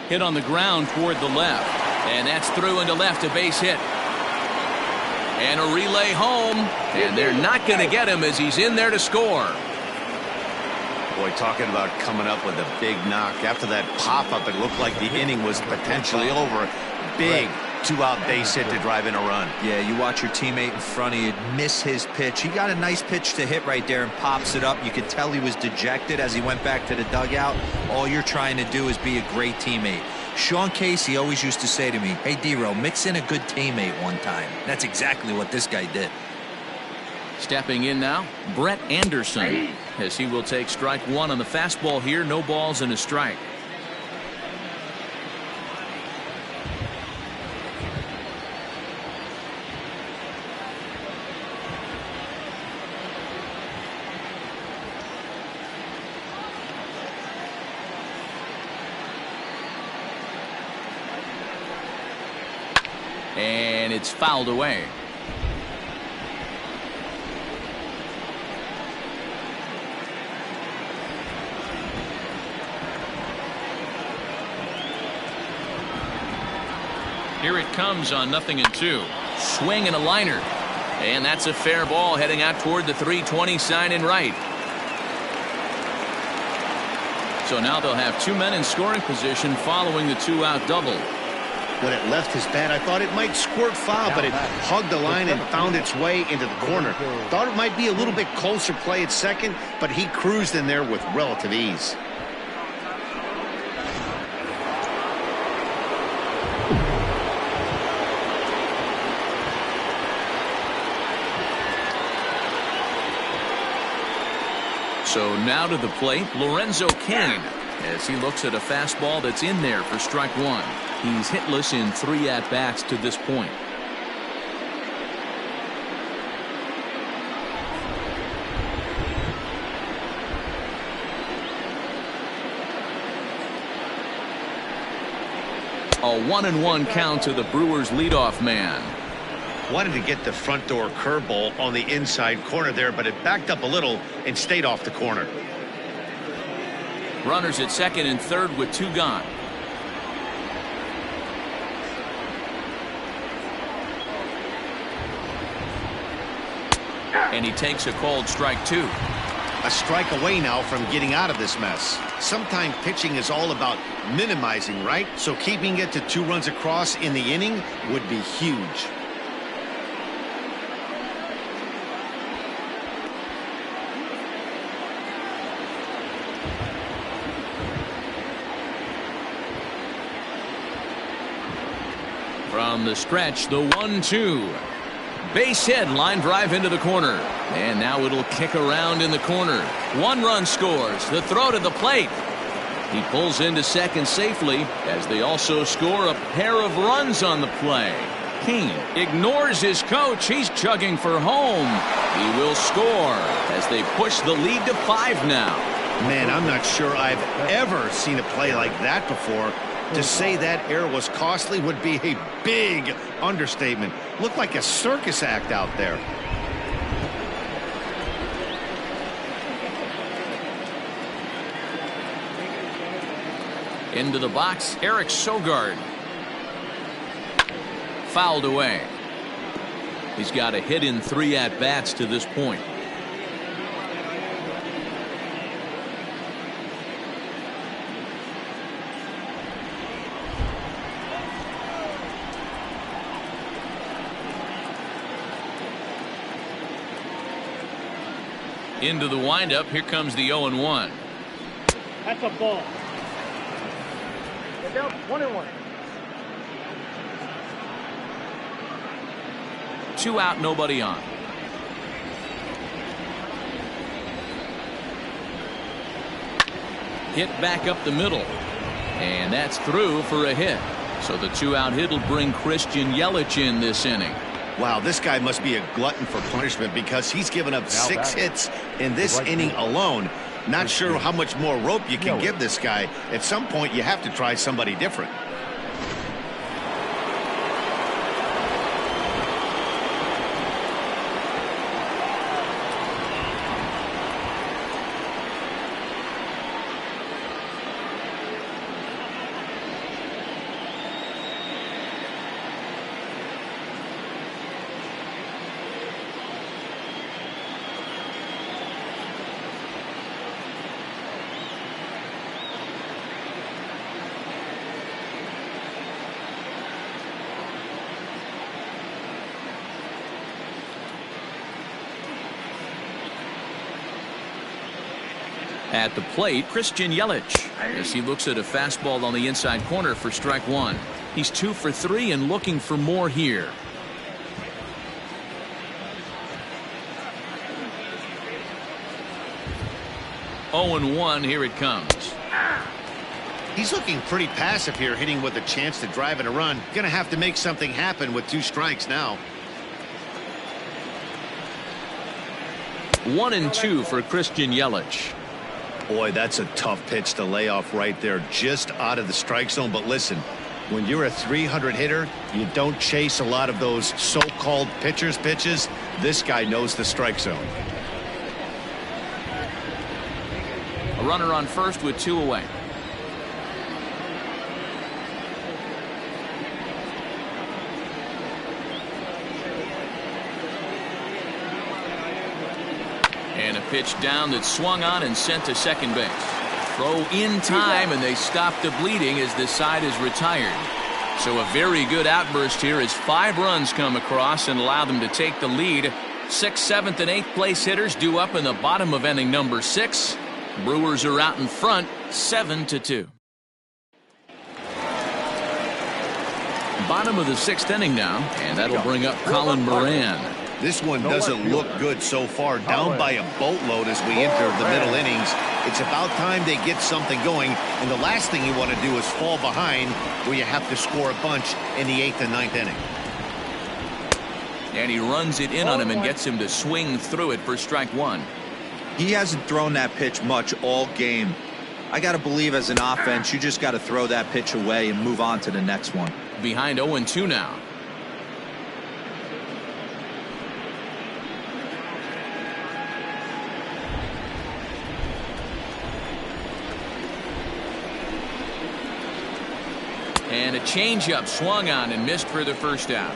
Hit on the ground toward the left. And that's through into left, a base hit. And a relay home. And they're not going to get him as he's in there to score. Boy, talking about coming up with a big knock. After that pop-up, it looked like the inning was potentially over. Big two-out base hit to drive in a run. Yeah, you watch your teammate in front of you miss his pitch. He got a nice pitch to hit right there and pops it up. You could tell he was dejected as he went back to the dugout. All you're trying to do is be a great teammate. Sean Casey always used to say to me, hey, D-Row, mix in a good teammate one time. That's exactly what this guy did. Stepping in now, Brett Anderson, as he will take strike one on the fastball here. No balls and a strike. And it's fouled away. Here it comes on 0-2. Swing and a liner. And that's a fair ball heading out toward the 320 sign in right. So now they'll have 2 men in scoring position following the 2-out double. When it left his bat, I thought it might squirt foul, but it hugged the line and found its way into the corner. Thought it might be a little bit closer play at second, but he cruised in there with relative ease. So now to the plate, Lorenzo Cain, as he looks at a fastball that's in there for strike one. He's hitless in 3 at-bats to this point. A 1-1 count to the Brewers leadoff man. Wanted to get the front door curveball on the inside corner there, but it backed up a little and stayed off the corner. Runners at second and third with 2 gone. And he takes a called strike 2. A strike away now from getting out of this mess. Sometimes pitching is all about minimizing, right? So keeping it to 2 runs across in the inning would be huge. From the stretch, the 1-2. Base hit, line drive into the corner. And now it'll kick around in the corner. 1 run scores. The throw to the plate. He pulls into second safely as they also score a pair of runs on the play. King ignores his coach. He's chugging for home. He will score as they push the lead to 5 now. Man, I'm not sure I've ever seen a play like that before. To say that error was costly would be a big understatement. Looked like a circus act out there. Into the box, Eric Sogard. Fouled away. He's got a hit in 3 at-bats to this point. Into the windup. Here comes the 0-1. That's a ball. Get down 1-1. 2 out, nobody on. Hit back up the middle. And that's through for a hit. So the 2-out hit will bring Christian Yelich in this inning. Wow, this guy must be a glutton for punishment because he's given up 6 hits in this inning alone. Not sure how much more rope you can give this guy. At some point, you have to try somebody different. At the plate, Christian Yelich, as he looks at a fastball on the inside corner for strike 1. He's 2 for 3 and looking for more here. Oh and 1, here it comes. He's looking pretty passive here, hitting with a chance to drive in a run. Gonna have to make something happen with 2 strikes now. 1-2 for Christian Yelich. Boy, that's a tough pitch to lay off right there, just out of the strike zone. But listen, when you're a 300 hitter, you don't chase a lot of those so-called pitcher's pitches. This guy knows the strike zone. A runner on first with 2 away. And a pitch down that swung on and sent to second base. Throw in time, and they stop the bleeding as this side is retired. So a very good outburst here as 5 runs come across and allow them to take the lead. 6th, 7th, and 8th place hitters due up in the bottom of inning number 6. Brewers are out in front, 7-2. Bottom of the 6th inning now, and that'll bring up Colin Moran. This one doesn't look good so far. Down by a boatload as we enter the middle innings. It's about time they get something going, and the last thing you want to do is fall behind where you have to score a bunch in the 8th and 9th inning. And he runs it in on him and gets him to swing through it for strike 1. He hasn't thrown that pitch much all game. I got to believe as an offense, you just got to throw that pitch away and move on to the next one. Behind 0-2 now. The changeup swung on and missed for the first out.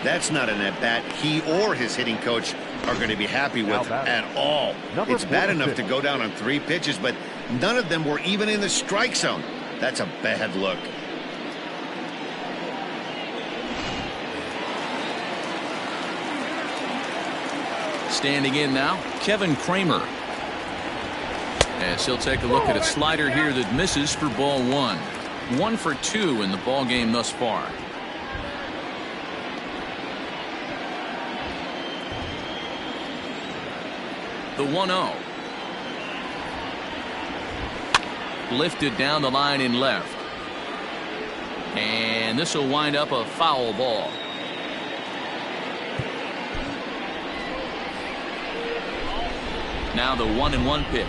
That's not an at-bat he or his hitting coach are going to be happy with at all. It's bad enough to go down on 3 pitches, but none of them were even in the strike zone. That's a bad look. Standing in now, Kevin Kramer. As he'll take a look at a slider here that misses for ball 1. 1 for 2 in the ball game thus far. The 1-0. Lifted down the line in left. And this will wind up a foul ball. Now the 1-1 pitch.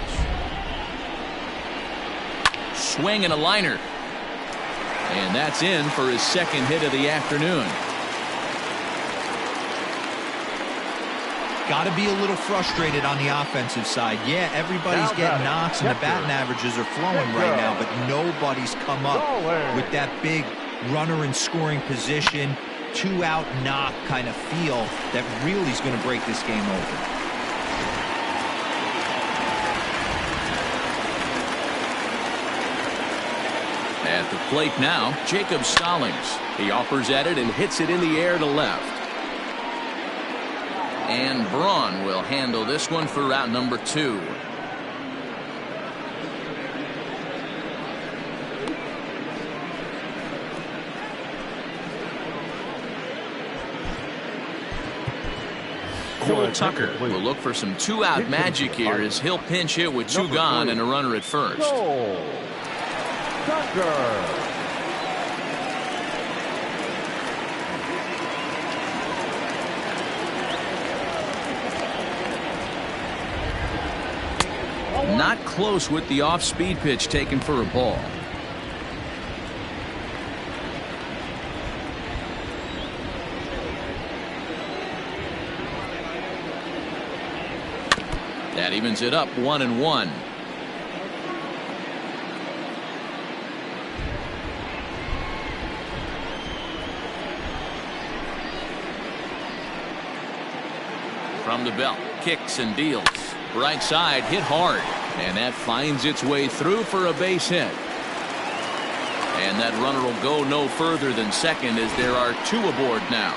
Swing and a liner. And that's in for his second hit of the afternoon. Got to be a little frustrated on the offensive side. Yeah, everybody's getting knocks and the batting averages are flowing right now, but nobody's come up with that big runner in scoring position, 2-out knock kind of feel that really is going to break this game open. At the plate now, Jacob Stallings. He offers at it and hits it in the air to left. And Braun will handle this one for out number 2. Cole Tucker will look for some 2-out magic here as he'll pinch hit with 2 gone and a runner at first. Cole Tucker. Not close with the off-speed pitch taken for a ball. That evens it up 1-1. From the belt, kicks and deals. Right side hit hard. And that finds its way through for a base hit. And that runner will go no further than second as there are 2 aboard now.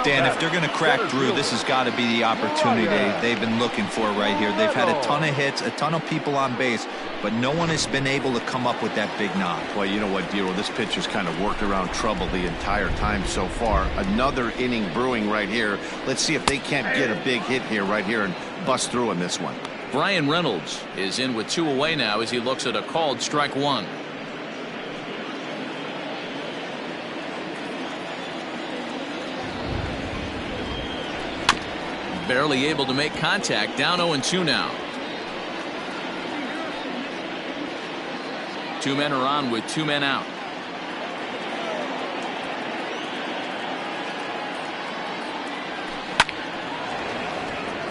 Dan, if they're going to crack through, this has got to be the opportunity they've been looking for right here. They've had a ton of hits, a ton of people on base, but no one has been able to come up with that big knock. Well, you know what, Dero, this pitcher's kind of worked around trouble the entire time so far. Another inning brewing right here. Let's see if they can't get a big hit here right here and bust through in this one. Brian Reynolds is in with 2 away now as he looks at a called strike 1. Barely able to make contact. Down 0-2 now. 2 men are on with 2 men out.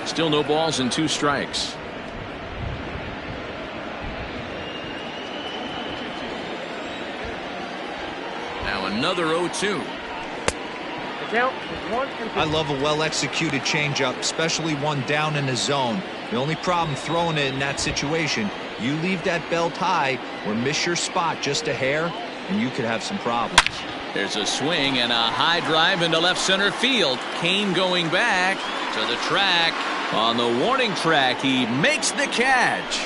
Still no balls and 2 strikes. Now another 0-2. I love a well-executed changeup, especially one down in the zone. The only problem throwing it in that situation, you leave that belt high or miss your spot just a hair, and you could have some problems. There's a swing and a high drive into left center field. Kane going back to the track. On the warning track, he makes the catch.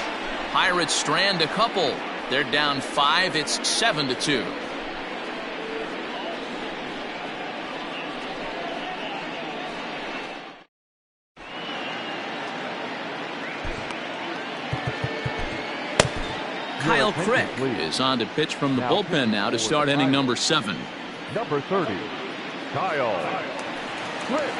Pirates strand a couple. They're down 5. It's 7-2. Kyle Crick is on to pitch from the bullpen now to start inning number 7. Number 30, Kyle Crick.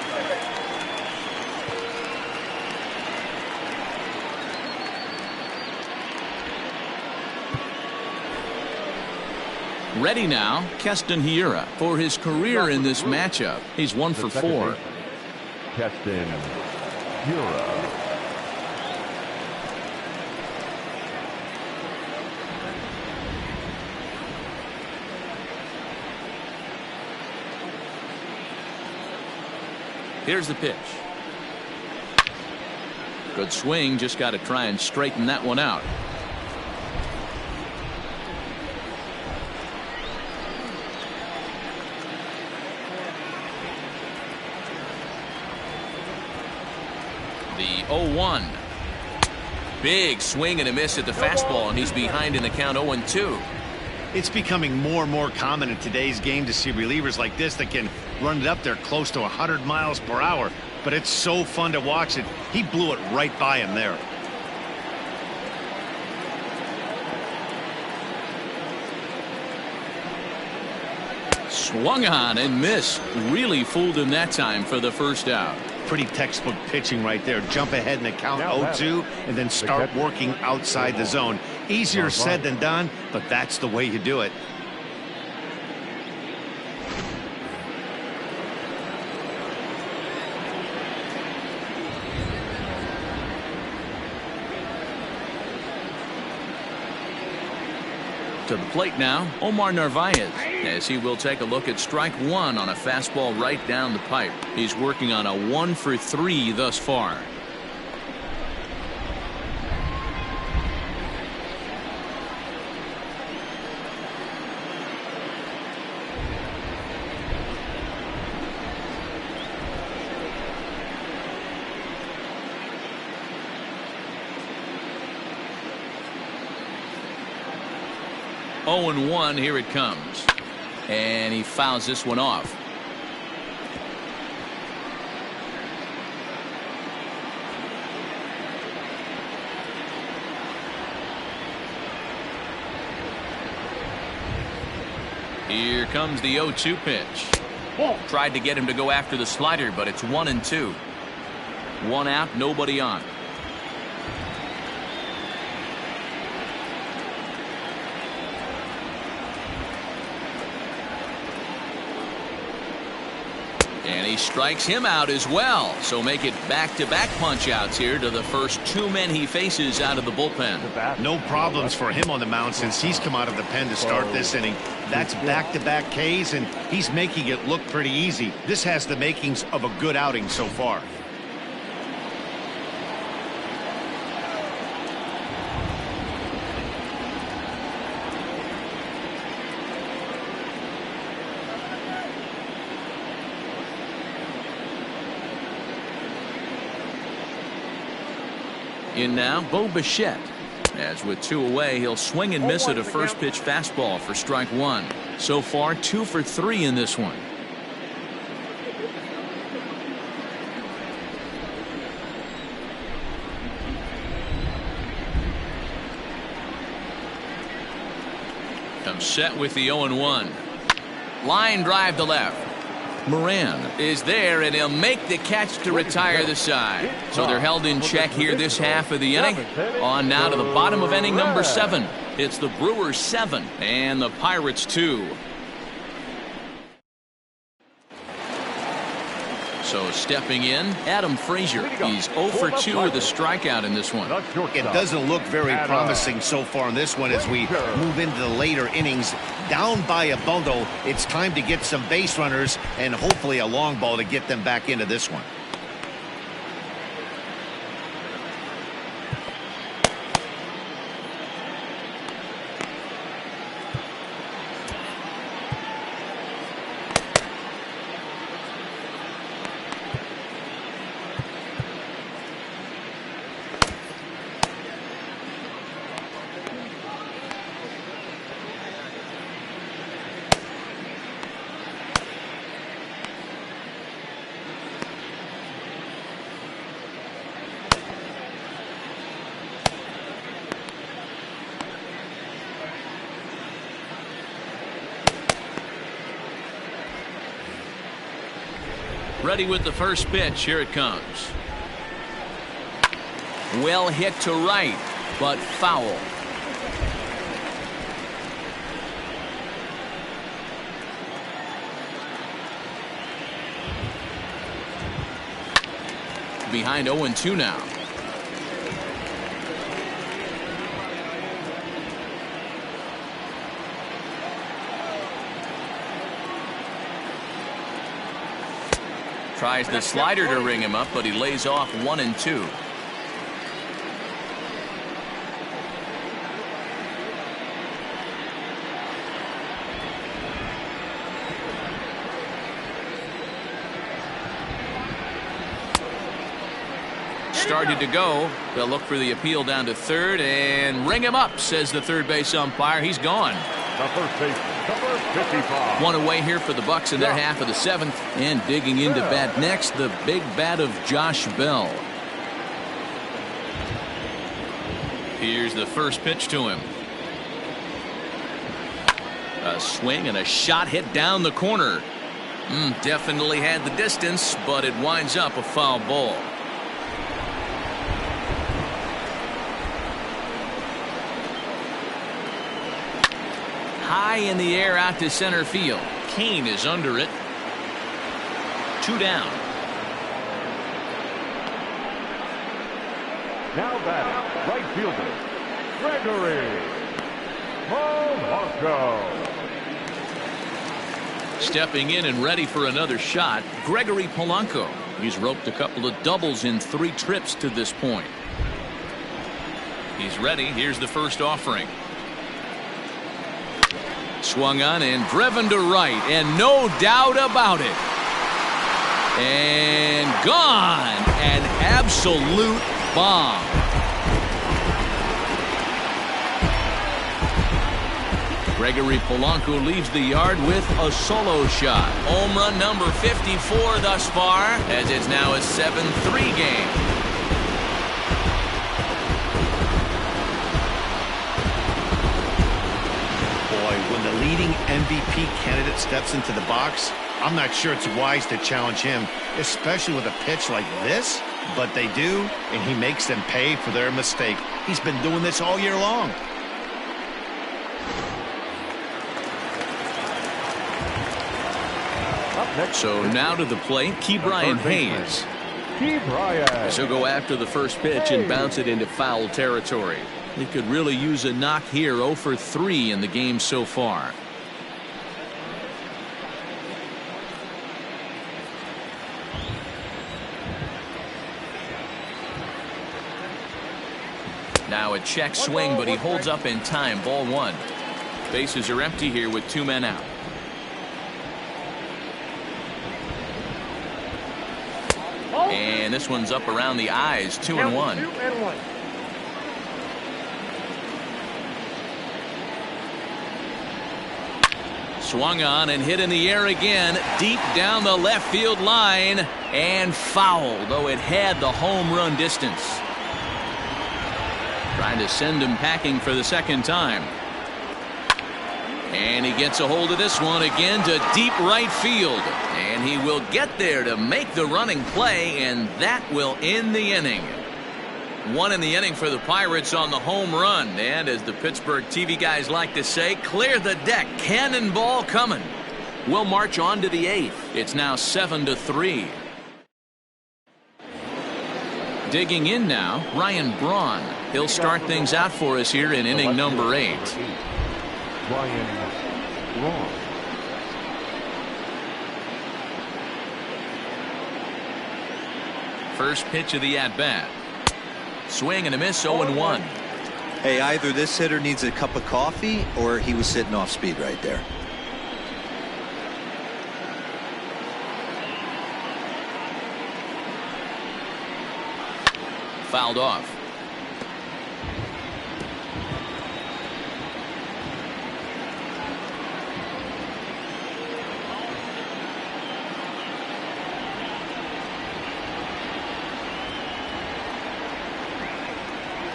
Ready now, Keston Hiura for his career in this matchup. He's 1 for 4. Keston Hiura. Here's the pitch. Good swing, just got to try and straighten that one out. The 0-1. Big swing and a miss at the fastball, and he's behind in the count 0-2. It's becoming more and more common in today's game to see relievers like this that can run it up there close to 100 miles per hour. But it's so fun to watch it. He blew it right by him there. Swung on and missed. Really fooled him that time for the first out. Pretty textbook pitching right there. Jump ahead in the count 0-2 and then start working outside the zone. Easier said than done, but that's the way you do it. To the plate now, Omar Narvaez, as he will take a look at strike one on a fastball right down the pipe. He's working on a 1-for-3 thus far. Oh, 0-1, here it comes. And he fouls this one off. Here comes the 0-2 pitch. Tried to get him to go after the slider, but it's 1-2. One out, nobody on. And he strikes him out as well. So make it back-to-back punch-outs here to the first two men he faces out of the bullpen. No problems for him on the mound since he's come out of the pen to start this inning. That's back-to-back Ks, and he's making it look pretty easy. This has the makings of a good outing so far. In now, Bo Bichette. As with two away, he'll swing and miss at a first pitch fastball for strike one. So far, 2 for 3 in this one. Comes set with the 0-1. Line drive to left. Moran is there, and he'll make the catch to retire the side. So they're held in check here this half of the inning. On now to the bottom of inning number 7. It's the Brewers 7 and the Pirates 2. So stepping in, Adam Frazier. He's 0 for 2 with a strikeout in this one. It doesn't look very promising so far in this one as we move into the later innings. Down by a bundle, it's time to get some base runners and hopefully a long ball to get them back into this one. Ready with the first pitch. Here it comes. Well hit to right, but foul. Behind 0-2 now. Tries the slider to ring him up, but he lays off 1-2. Started to go. They'll look for the appeal down to third and ring him up, says the third base umpire. He's gone. The first baseman, number 55. One away here for the Bucks in their half of the seventh. And digging into bat next, the big bat of Josh Bell. Here's the first pitch to him. A swing and a shot hit down the corner. Definitely had the distance, but it winds up a foul ball. High in the air out to center field. Kane is under it. 2 down. Now batting, right fielder, Gregory Polanco. Stepping in and ready for another shot, Gregory Polanco. He's roped a couple of doubles in 3 trips to this point. He's ready. Here's the first offering. Swung on and driven to right, and no doubt about it. And gone. An absolute bomb. Gregory Polanco leaves the yard with a solo shot. Home run number 54 thus far, as it's now a 7-3 game. When the leading MVP candidate steps into the box, I'm not sure it's wise to challenge him, especially with a pitch like this. But they do, and he makes them pay for their mistake. He's been doing this all year long. So now to the plate, Ke'Bryan Hayes. As he'll go after the first pitch and bounce it into foul territory. He could really use a knock here. 0 for 3 in the game so far. Now a check swing, but he holds up in time. Ball 1. Bases are empty here with 2 men out. And this one's up around the eyes. 2-1. Swung on and hit in the air again, deep down the left field line, and foul, though it had the home run distance. Trying to send him packing for the second time. And he gets a hold of this one again to deep right field. And he will get there to make the running play, and that will end the inning. 1 in the inning for the Pirates on the home run. And as the Pittsburgh TV guys like to say, clear the deck. Cannonball coming. We'll march on to the 8th. It's now 7-3. Digging in now, Ryan Braun. He'll start things out for us here in inning number 8. Ryan Braun. First pitch of the at-bat. Swing and a miss, 0-1. Hey, either this hitter needs a cup of coffee or he was sitting off speed right there. Fouled off.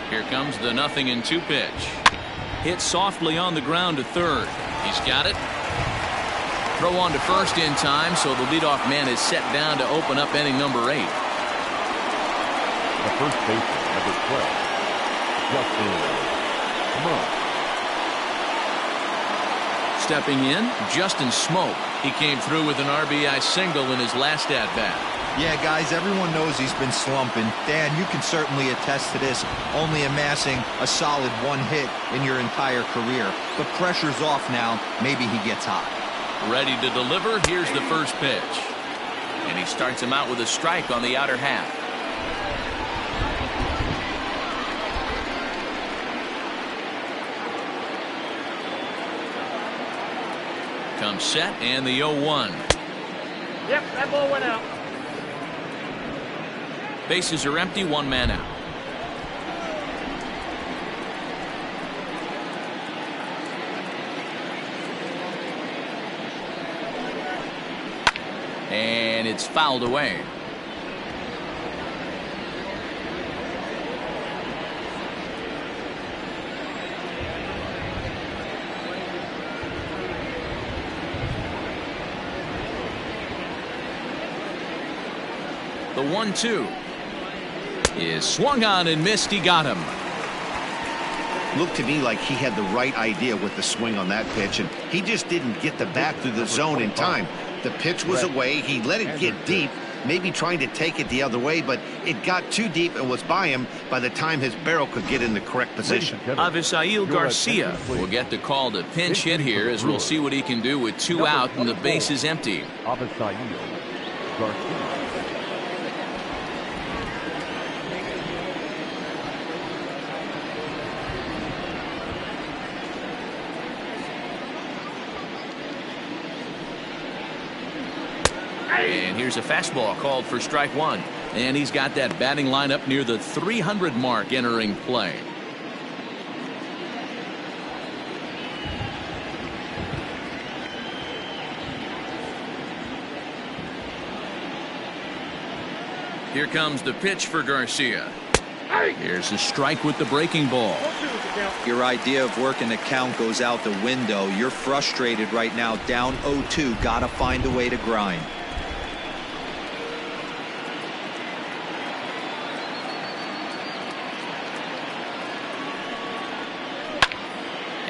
Here comes the 0-2 pitch. Hit softly on the ground to third. He's got it. Throw on to first in time, so the leadoff man is set down to open up inning number 8. The first baseman, number 12, Justin Smoke. Stepping in, Justin Smoke. He came through with an RBI single in his last at-bat. Yeah, guys, everyone knows he's been slumping. Dan, you can certainly attest to this, only amassing a solid 1 hit in your entire career. But pressure's off now. Maybe he gets hot. Ready to deliver. Here's the first pitch. And he starts him out with a strike on the outer half. Comes set and the 0-1. Yep, that ball went out. Bases are empty, one man out. And it's fouled away. The 1-2 is swung on and missed. He got him. Looked to me like he had the right idea with the swing on that pitch, and he just didn't get the bat through the zone in time. The pitch was away. He let it get deep, maybe trying to take it the other way, but it got too deep and was by him by the time his barrel could get in the correct position. Avisail Garcia will get the call to pinch hit here, as we'll see what he can do with 2 out and the base is empty. Avisail Garcia. And here's a fastball called for strike 1. And he's got that batting line up near the 300 mark entering play. Here comes the pitch for Garcia. Here's a strike with the breaking ball. Your idea of working the count goes out the window. You're frustrated right now, down 0-2. Got to find a way to grind.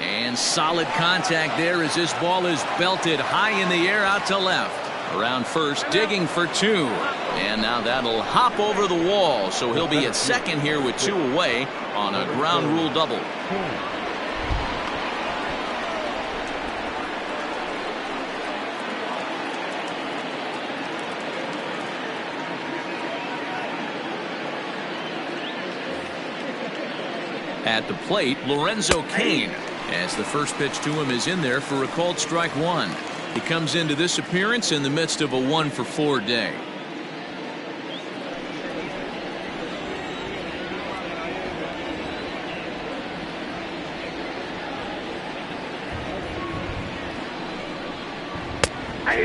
And solid contact there as this ball is belted high in the air out to left. Around first, digging for 2. And now that'll hop over the wall, so he'll be at second here with 2 away on a ground rule double. At the plate, Lorenzo Cain, as the first pitch to him is in there for a called strike 1. He comes into this appearance in the midst of a 1-for-4 day.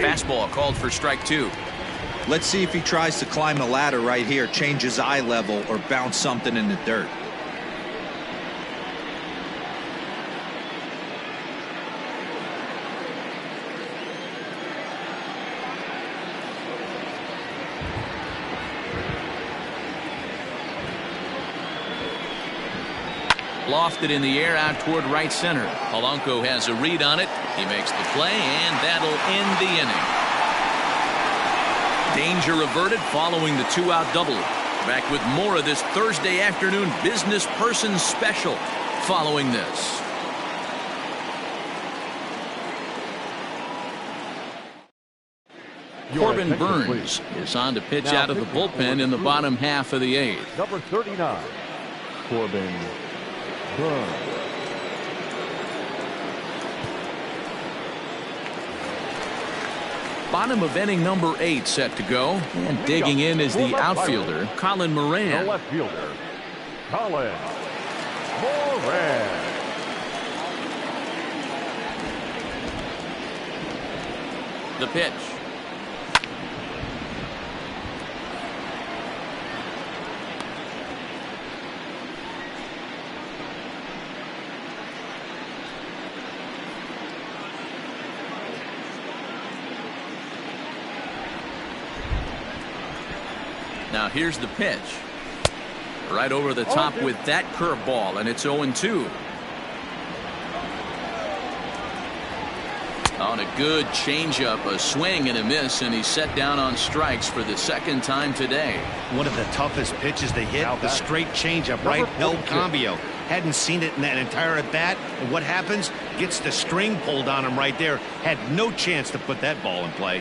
Fastball called for strike 2. Let's see if he tries to climb the ladder right here, change his eye level, or bounce something in the dirt. Lofted in the air out toward right center. Polanco has a read on it. He makes the play, and that'll end the inning. Danger averted following the 2-out double. Back with more of this Thursday afternoon business person special following this. Corbin Burns is on to pitch out of the bullpen in the bottom half of the 8th. Number 39, Corbin Burns. Bottom of inning number 8 set to go. And digging in is the outfielder, Colin Moran. The left fielder, Colin Moran. The pitch. Now here's the pitch. Right over the top with that curveball, and it's 0-2. On a good changeup, a swing and a miss, and he's set down on strikes for the second time today. One of the toughest pitches they hit, the straight changeup, right? El Cambio. Hadn't seen it in that entire at bat, and what happens? Gets the string pulled on him right there. Had no chance to put that ball in play.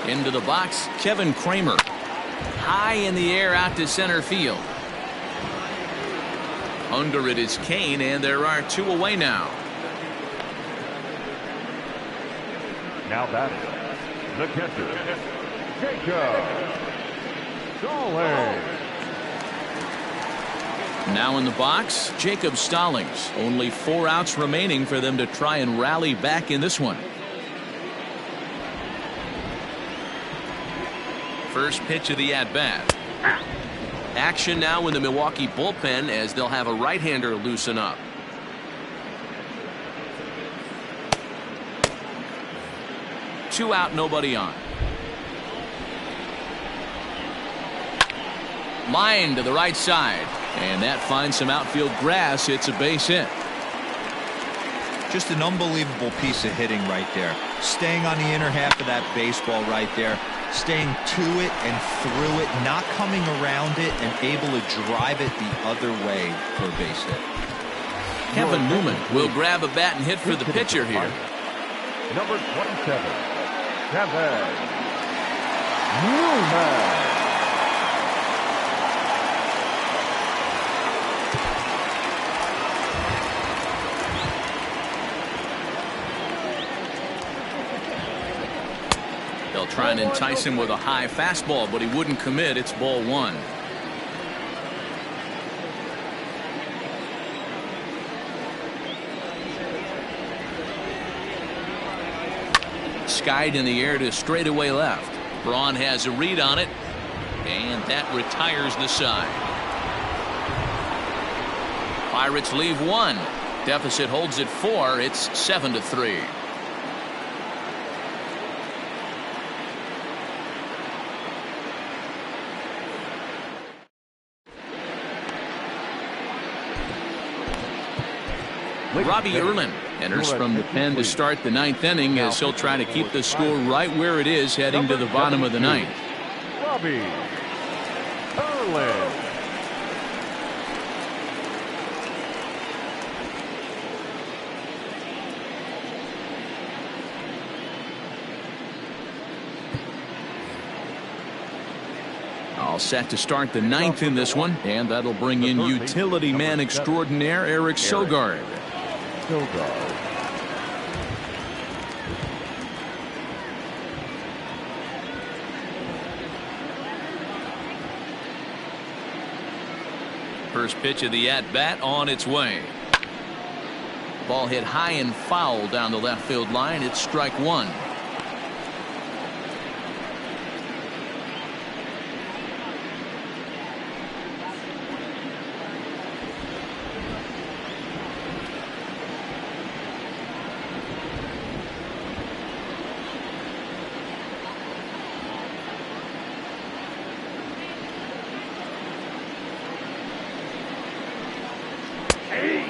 Into the box, Kevin Kramer. High in the air out to center field. Under it is Kane, and there are 2 away now. Now batting, the catcher, Jacob Stallings. Now in the box, Jacob Stallings. Only 4 outs remaining for them to try and rally back in this one. First pitch of the at-bat. Action now in the Milwaukee bullpen as they'll have a right-hander loosen up. Two out, nobody on. Line to the right side, and that finds some outfield grass. It's a base hit. Just an unbelievable piece of hitting right there. Staying on the inner half of that baseball right there. Staying to it and through it, not coming around it, and able to drive it the other way for a base hit. Kevin Newman will grab a bat and hit for the pitcher here. Number 27, Kevin Newman. They'll try and entice him with a high fastball, but he wouldn't commit. It's ball 1. Skied in the air to straightaway left. Braun has a read on it, and that retires the side. Pirates leave 1. Deficit holds at 4. It's 7-3. Robbie Erlin enters from the pen to start the 9th inning as he'll try to keep the score right where it is heading to the bottom of the 9th. Robbie Erlin. All set to start the 9th in this one, and that'll bring in utility man extraordinaire Eric Sogard. First pitch of the at-bat on its way. Ball hit high and foul down the left field line. It's strike 1.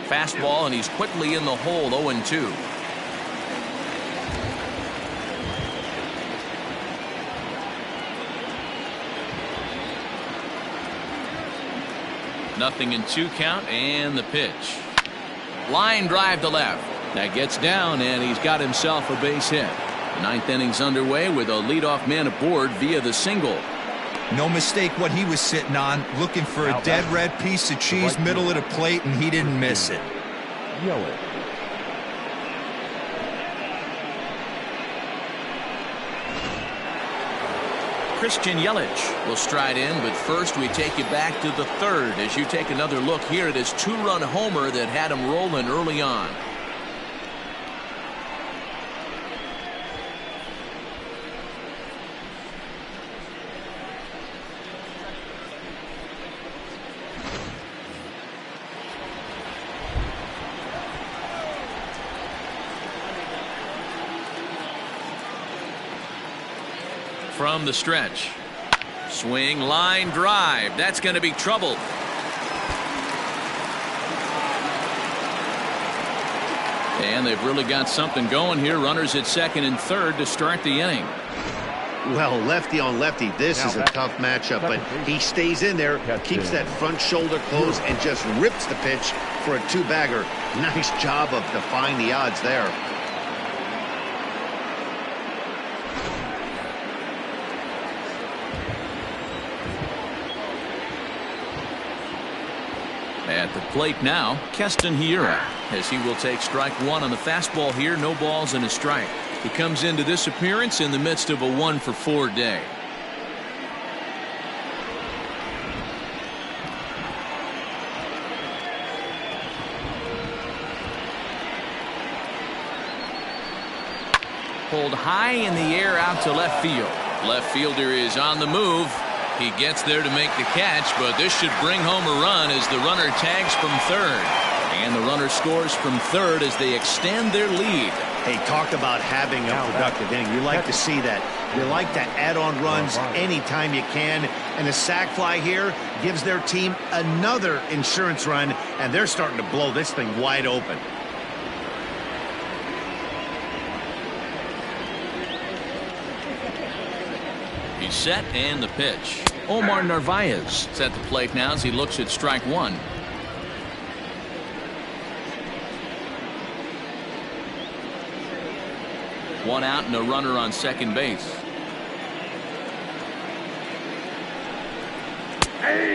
Fastball, and he's quickly in the hole. 0-2. Nothing in 2 count, and the pitch. Line drive to left. That gets down, and he's got himself a base hit. The 9th inning's underway with a leadoff man aboard via the single. No mistake what he was sitting on, looking for a dead red piece of cheese middle of the plate, and he didn't miss it. Yelich. Christian Yelich will stride in, but first we take you back to the 3rd as you take another look here at his 2-run homer that had him rolling early on. From the stretch. Swing, line drive. That's going to be trouble. And they've really got something going here. Runners at 2nd and 3rd to start the inning. Well, lefty on lefty, this is a tough matchup, but he stays in there, keeps that front shoulder closed, and just rips the pitch for a 2-bagger. Nice job of defying the odds there. At the plate now, Keston Hiura, as he will take strike one on the fastball here. No balls and a strike. He comes into this appearance in the midst of a 1-for-4 day. Pulled high in the air out to left field. Left fielder is on the move. He gets there to make the catch, but this should bring home a run as the runner tags from third. And the runner scores from third as they extend their lead. Hey, talk about having a productive inning. You like to see that. You like to add on runs anytime you can. And the sac fly here gives their team another insurance run, and they're starting to blow this thing wide open. He's set and the pitch. Omar Narvaez is at the plate now as he looks at strike one. One out and a runner on second base.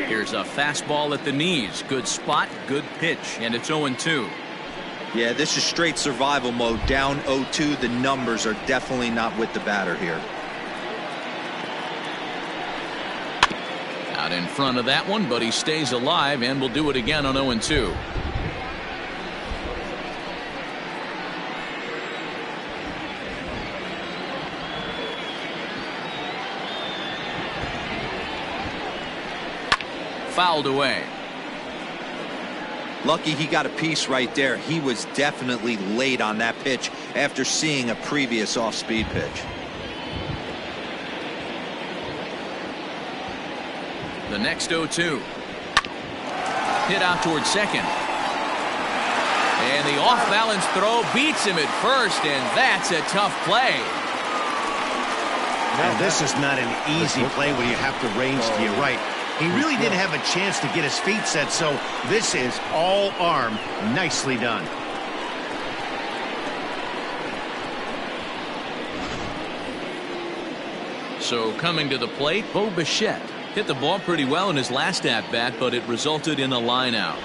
Here's a fastball at the knees. Good spot, good pitch, and it's 0-2. Yeah, this is straight survival mode. Down 0-2. The numbers are definitely not with the batter here. Out in front of that one, but he stays alive and will do it again on 0-2. Fouled away. Lucky he got a piece right there. He was definitely late on that pitch after seeing a previous off-speed pitch. The next 0-2. Hit out towards second. And the off-balance throw beats him at first, and that's a tough play. Now, this is not an easy play when you have to range to your right. He really didn't have a chance to get his feet set, so this is all arm. Nicely done. So coming to the plate, Bo Bichette. Hit the ball pretty well in his last at-bat, but it resulted in a line-out.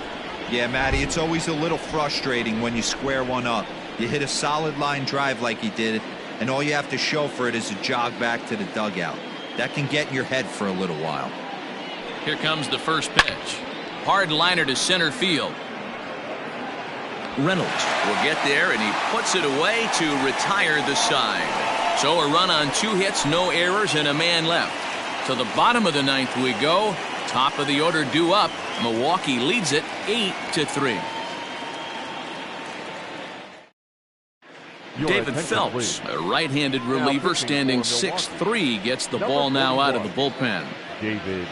Yeah, Matty, it's always a little frustrating when you square one up. You hit a solid line drive like he did, and all you have to show for it is a jog back to the dugout. That can get in your head for a little while. Here comes the first pitch. Hard liner to center field. Reynolds will get there, and he puts it away to retire the side. So a run on 2 hits, no errors, and a man left. To the bottom of the ninth we go. Top of the order due up. Milwaukee leads it 8-3. David Phelps, a right-handed reliever standing 6'3", gets the ball now out of the bullpen. David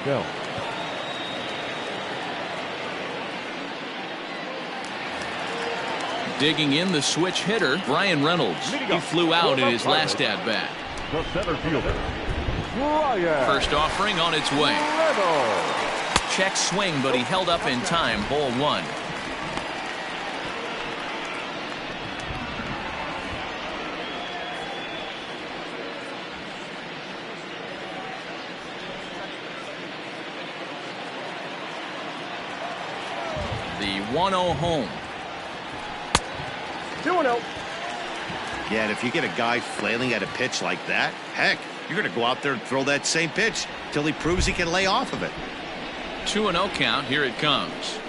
Phelps. Digging in the switch hitter, Brian Reynolds. He flew out in his last at-bat. The center fielder, Brian. First offering on its way. Reynolds. Check swing, but he held up in time. Ball 1. The 1-0 home. 2-0. Yeah, and if you get a guy flailing at a pitch like that, heck, you're going to go out there and throw that same pitch till he proves he can lay off of it. 2-0 count. Here it comes.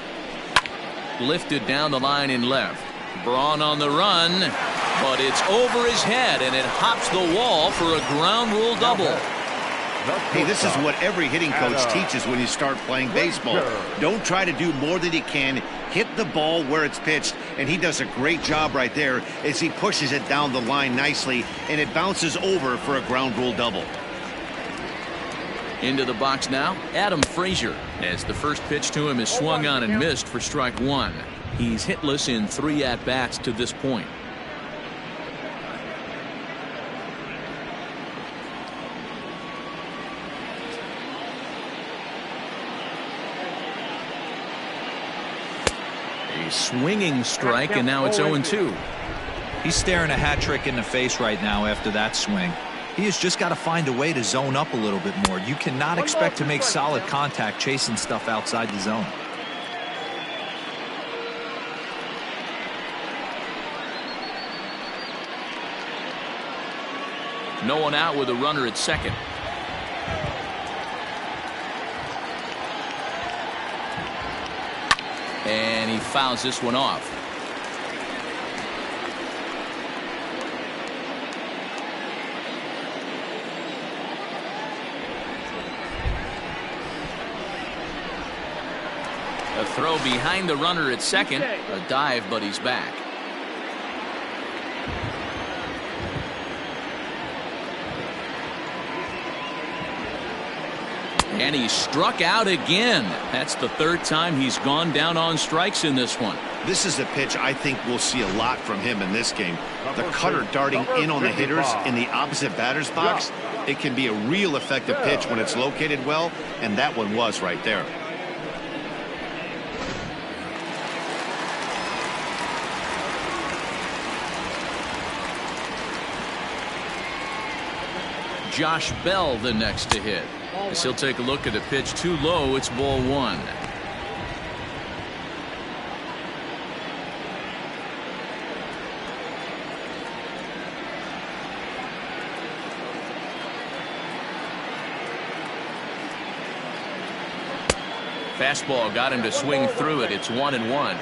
Lifted down the line in left. Braun on the run, but it's over his head, and it hops the wall for a ground rule double. Hey, this is what every hitting coach teaches when you start playing baseball. Don't try to do more than you can. Hit the ball where it's pitched, and he does a great job right there as he pushes it down the line nicely, and it bounces over for a ground rule double. Into the box now, Adam Frazier, as the first pitch to him is swung on and missed for strike 1. He's hitless in 3 at-bats to this point. A swinging strike, and now it's 0-2. He's staring a hat trick in the face right now after that swing. He has just got to find a way to zone up a little bit more. You cannot expect to make solid contact chasing stuff outside the zone. No one out with a runner at second. And he fouls this one off. A throw behind the runner at second. A dive, but he's back. And he struck out again. That's the third time he's gone down on strikes in this one. This is a pitch I think we'll see a lot from him in this game. The cutter darting in on the hitters in the opposite batter's box. It can be a real effective pitch when it's located well, and that one was right there. Josh Bell the next to hit. As he'll take a look at a pitch too low. It's ball one. Fastball got him to swing through it. It's 1-1.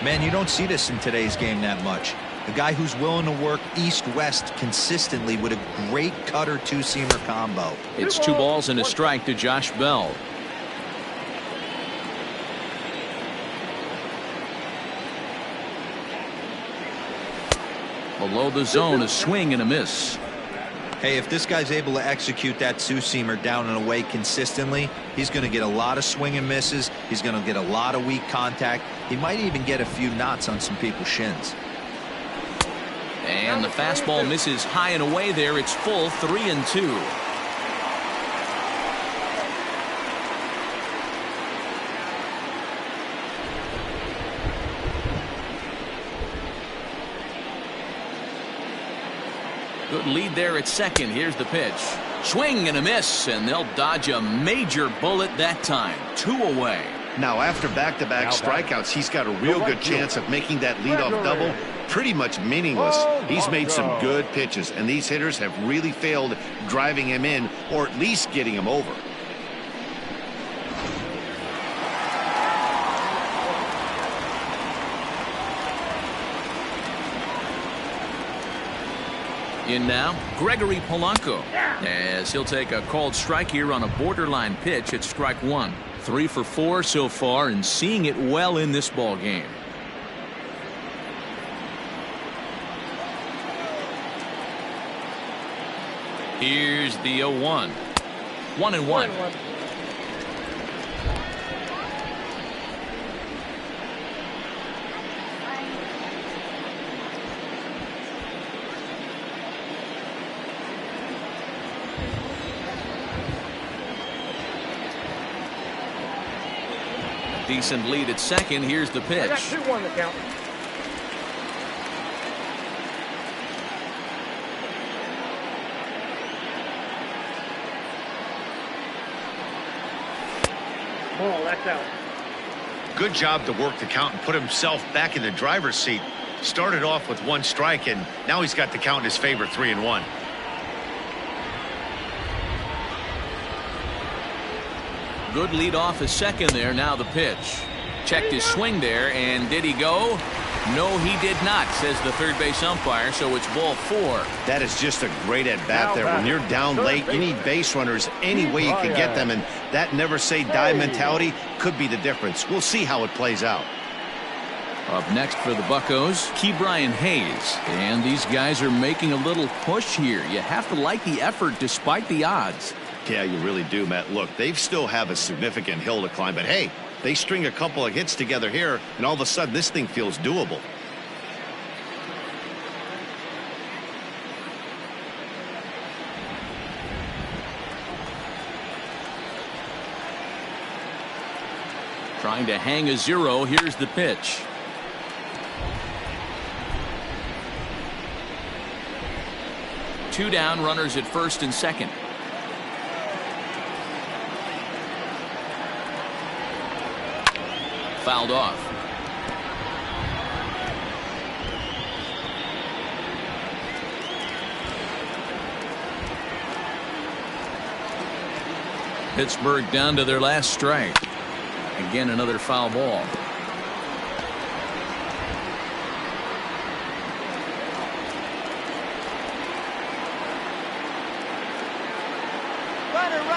Man, you don't see this in today's game that much. A guy who's willing to work east-west consistently with a great cutter two-seamer combo. It's 2 balls and a strike to Josh Bell. Below the zone, a swing and a miss. Hey, if this guy's able to execute that two-seamer down and away consistently, he's going to get a lot of swing and misses. He's going to get a lot of weak contact. He might even get a few knots on some people's shins. And the fastball misses high and away there. It's full 3-2. Good lead there at second. Here's the pitch. Swing and a miss, and they'll dodge a major bullet that time. 2 away. Now, after back-to-back strikeouts, he's got a real good chance of making that leadoff double pretty much meaningless. He's made some good pitches, and these hitters have really failed driving him in or at least getting him over. In now, Gregory Polanco, as he'll take a called strike here on a borderline pitch at strike 1. 3 for 4 so far and seeing it well in this ball game. Here's the 0-1. 1-1. Decent lead at second. Here's the pitch. I got 2-1 to count. Ball, that's out. Good job to work the count and put himself back in the driver's seat. Started off with 1 strike, and now he's got the count in his favor, 3-1. Good lead off at second there. Now the pitch. Checked his swing there, and did he go? No, he did not, says the third base umpire, so it's ball 4. That is just a great at-bat there. When you're down late, you need base runners any way you can get them, and that never-say-die mentality could be the difference. We'll see how it plays out. Up next for the Buccos, Ke'Bryan Hayes. And these guys are making a little push here. You have to like the effort despite the odds. Yeah, you really do, Matt. Look, they still have a significant hill to climb, but hey, they string a couple of hits together here, and all of a sudden this thing feels doable. Trying to hang a 0. Here's the pitch. Two down, runners at first and second. Fouled off. Pittsburgh down to their last strike. Again, another foul ball.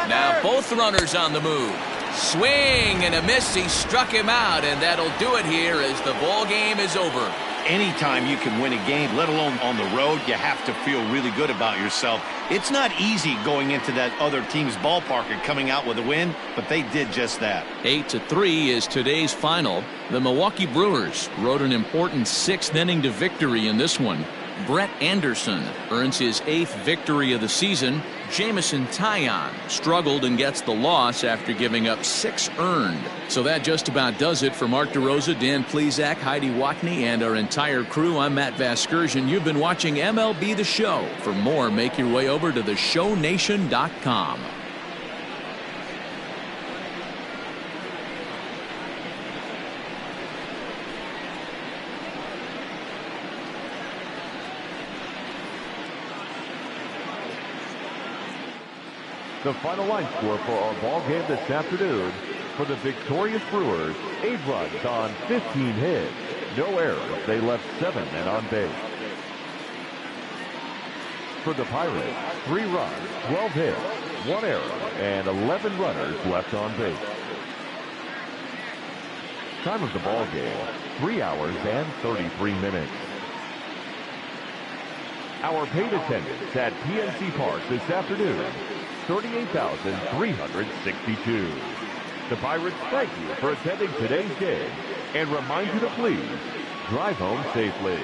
Now both runners on the move. Swing and a miss. He struck him out, and that'll do it here as the ball game is over. Anytime you can win a game, let alone on the road, you have to feel really good about yourself. It's not easy going into that other team's ballpark and coming out with a win, but they did just that. 8-3 is today's final. The Milwaukee Brewers rode an important 6th inning to victory in this one. Brett Anderson earns his 8th victory of the season. Jamison Taillon struggled and gets the loss after giving up 6 earned. So that just about does it for Mark DeRosa, Dan Plesac, Heidi Watney, and our entire crew. I'm Matt Vasgersian. You've been watching MLB The Show. For more, make your way over to theshownation.com. The final line score for our ball game this afternoon: for the victorious Brewers, 8 runs on 15 hits, no errors. They left 7 men on base. For the Pirates, 3 runs, 12 hits, 1 error, and 11 runners left on base. Time of the ball game, 3 hours and 33 minutes. Our paid attendance at PNC Park this afternoon: 38,362. The Pirates thank you for attending today's game and remind you to please drive home safely.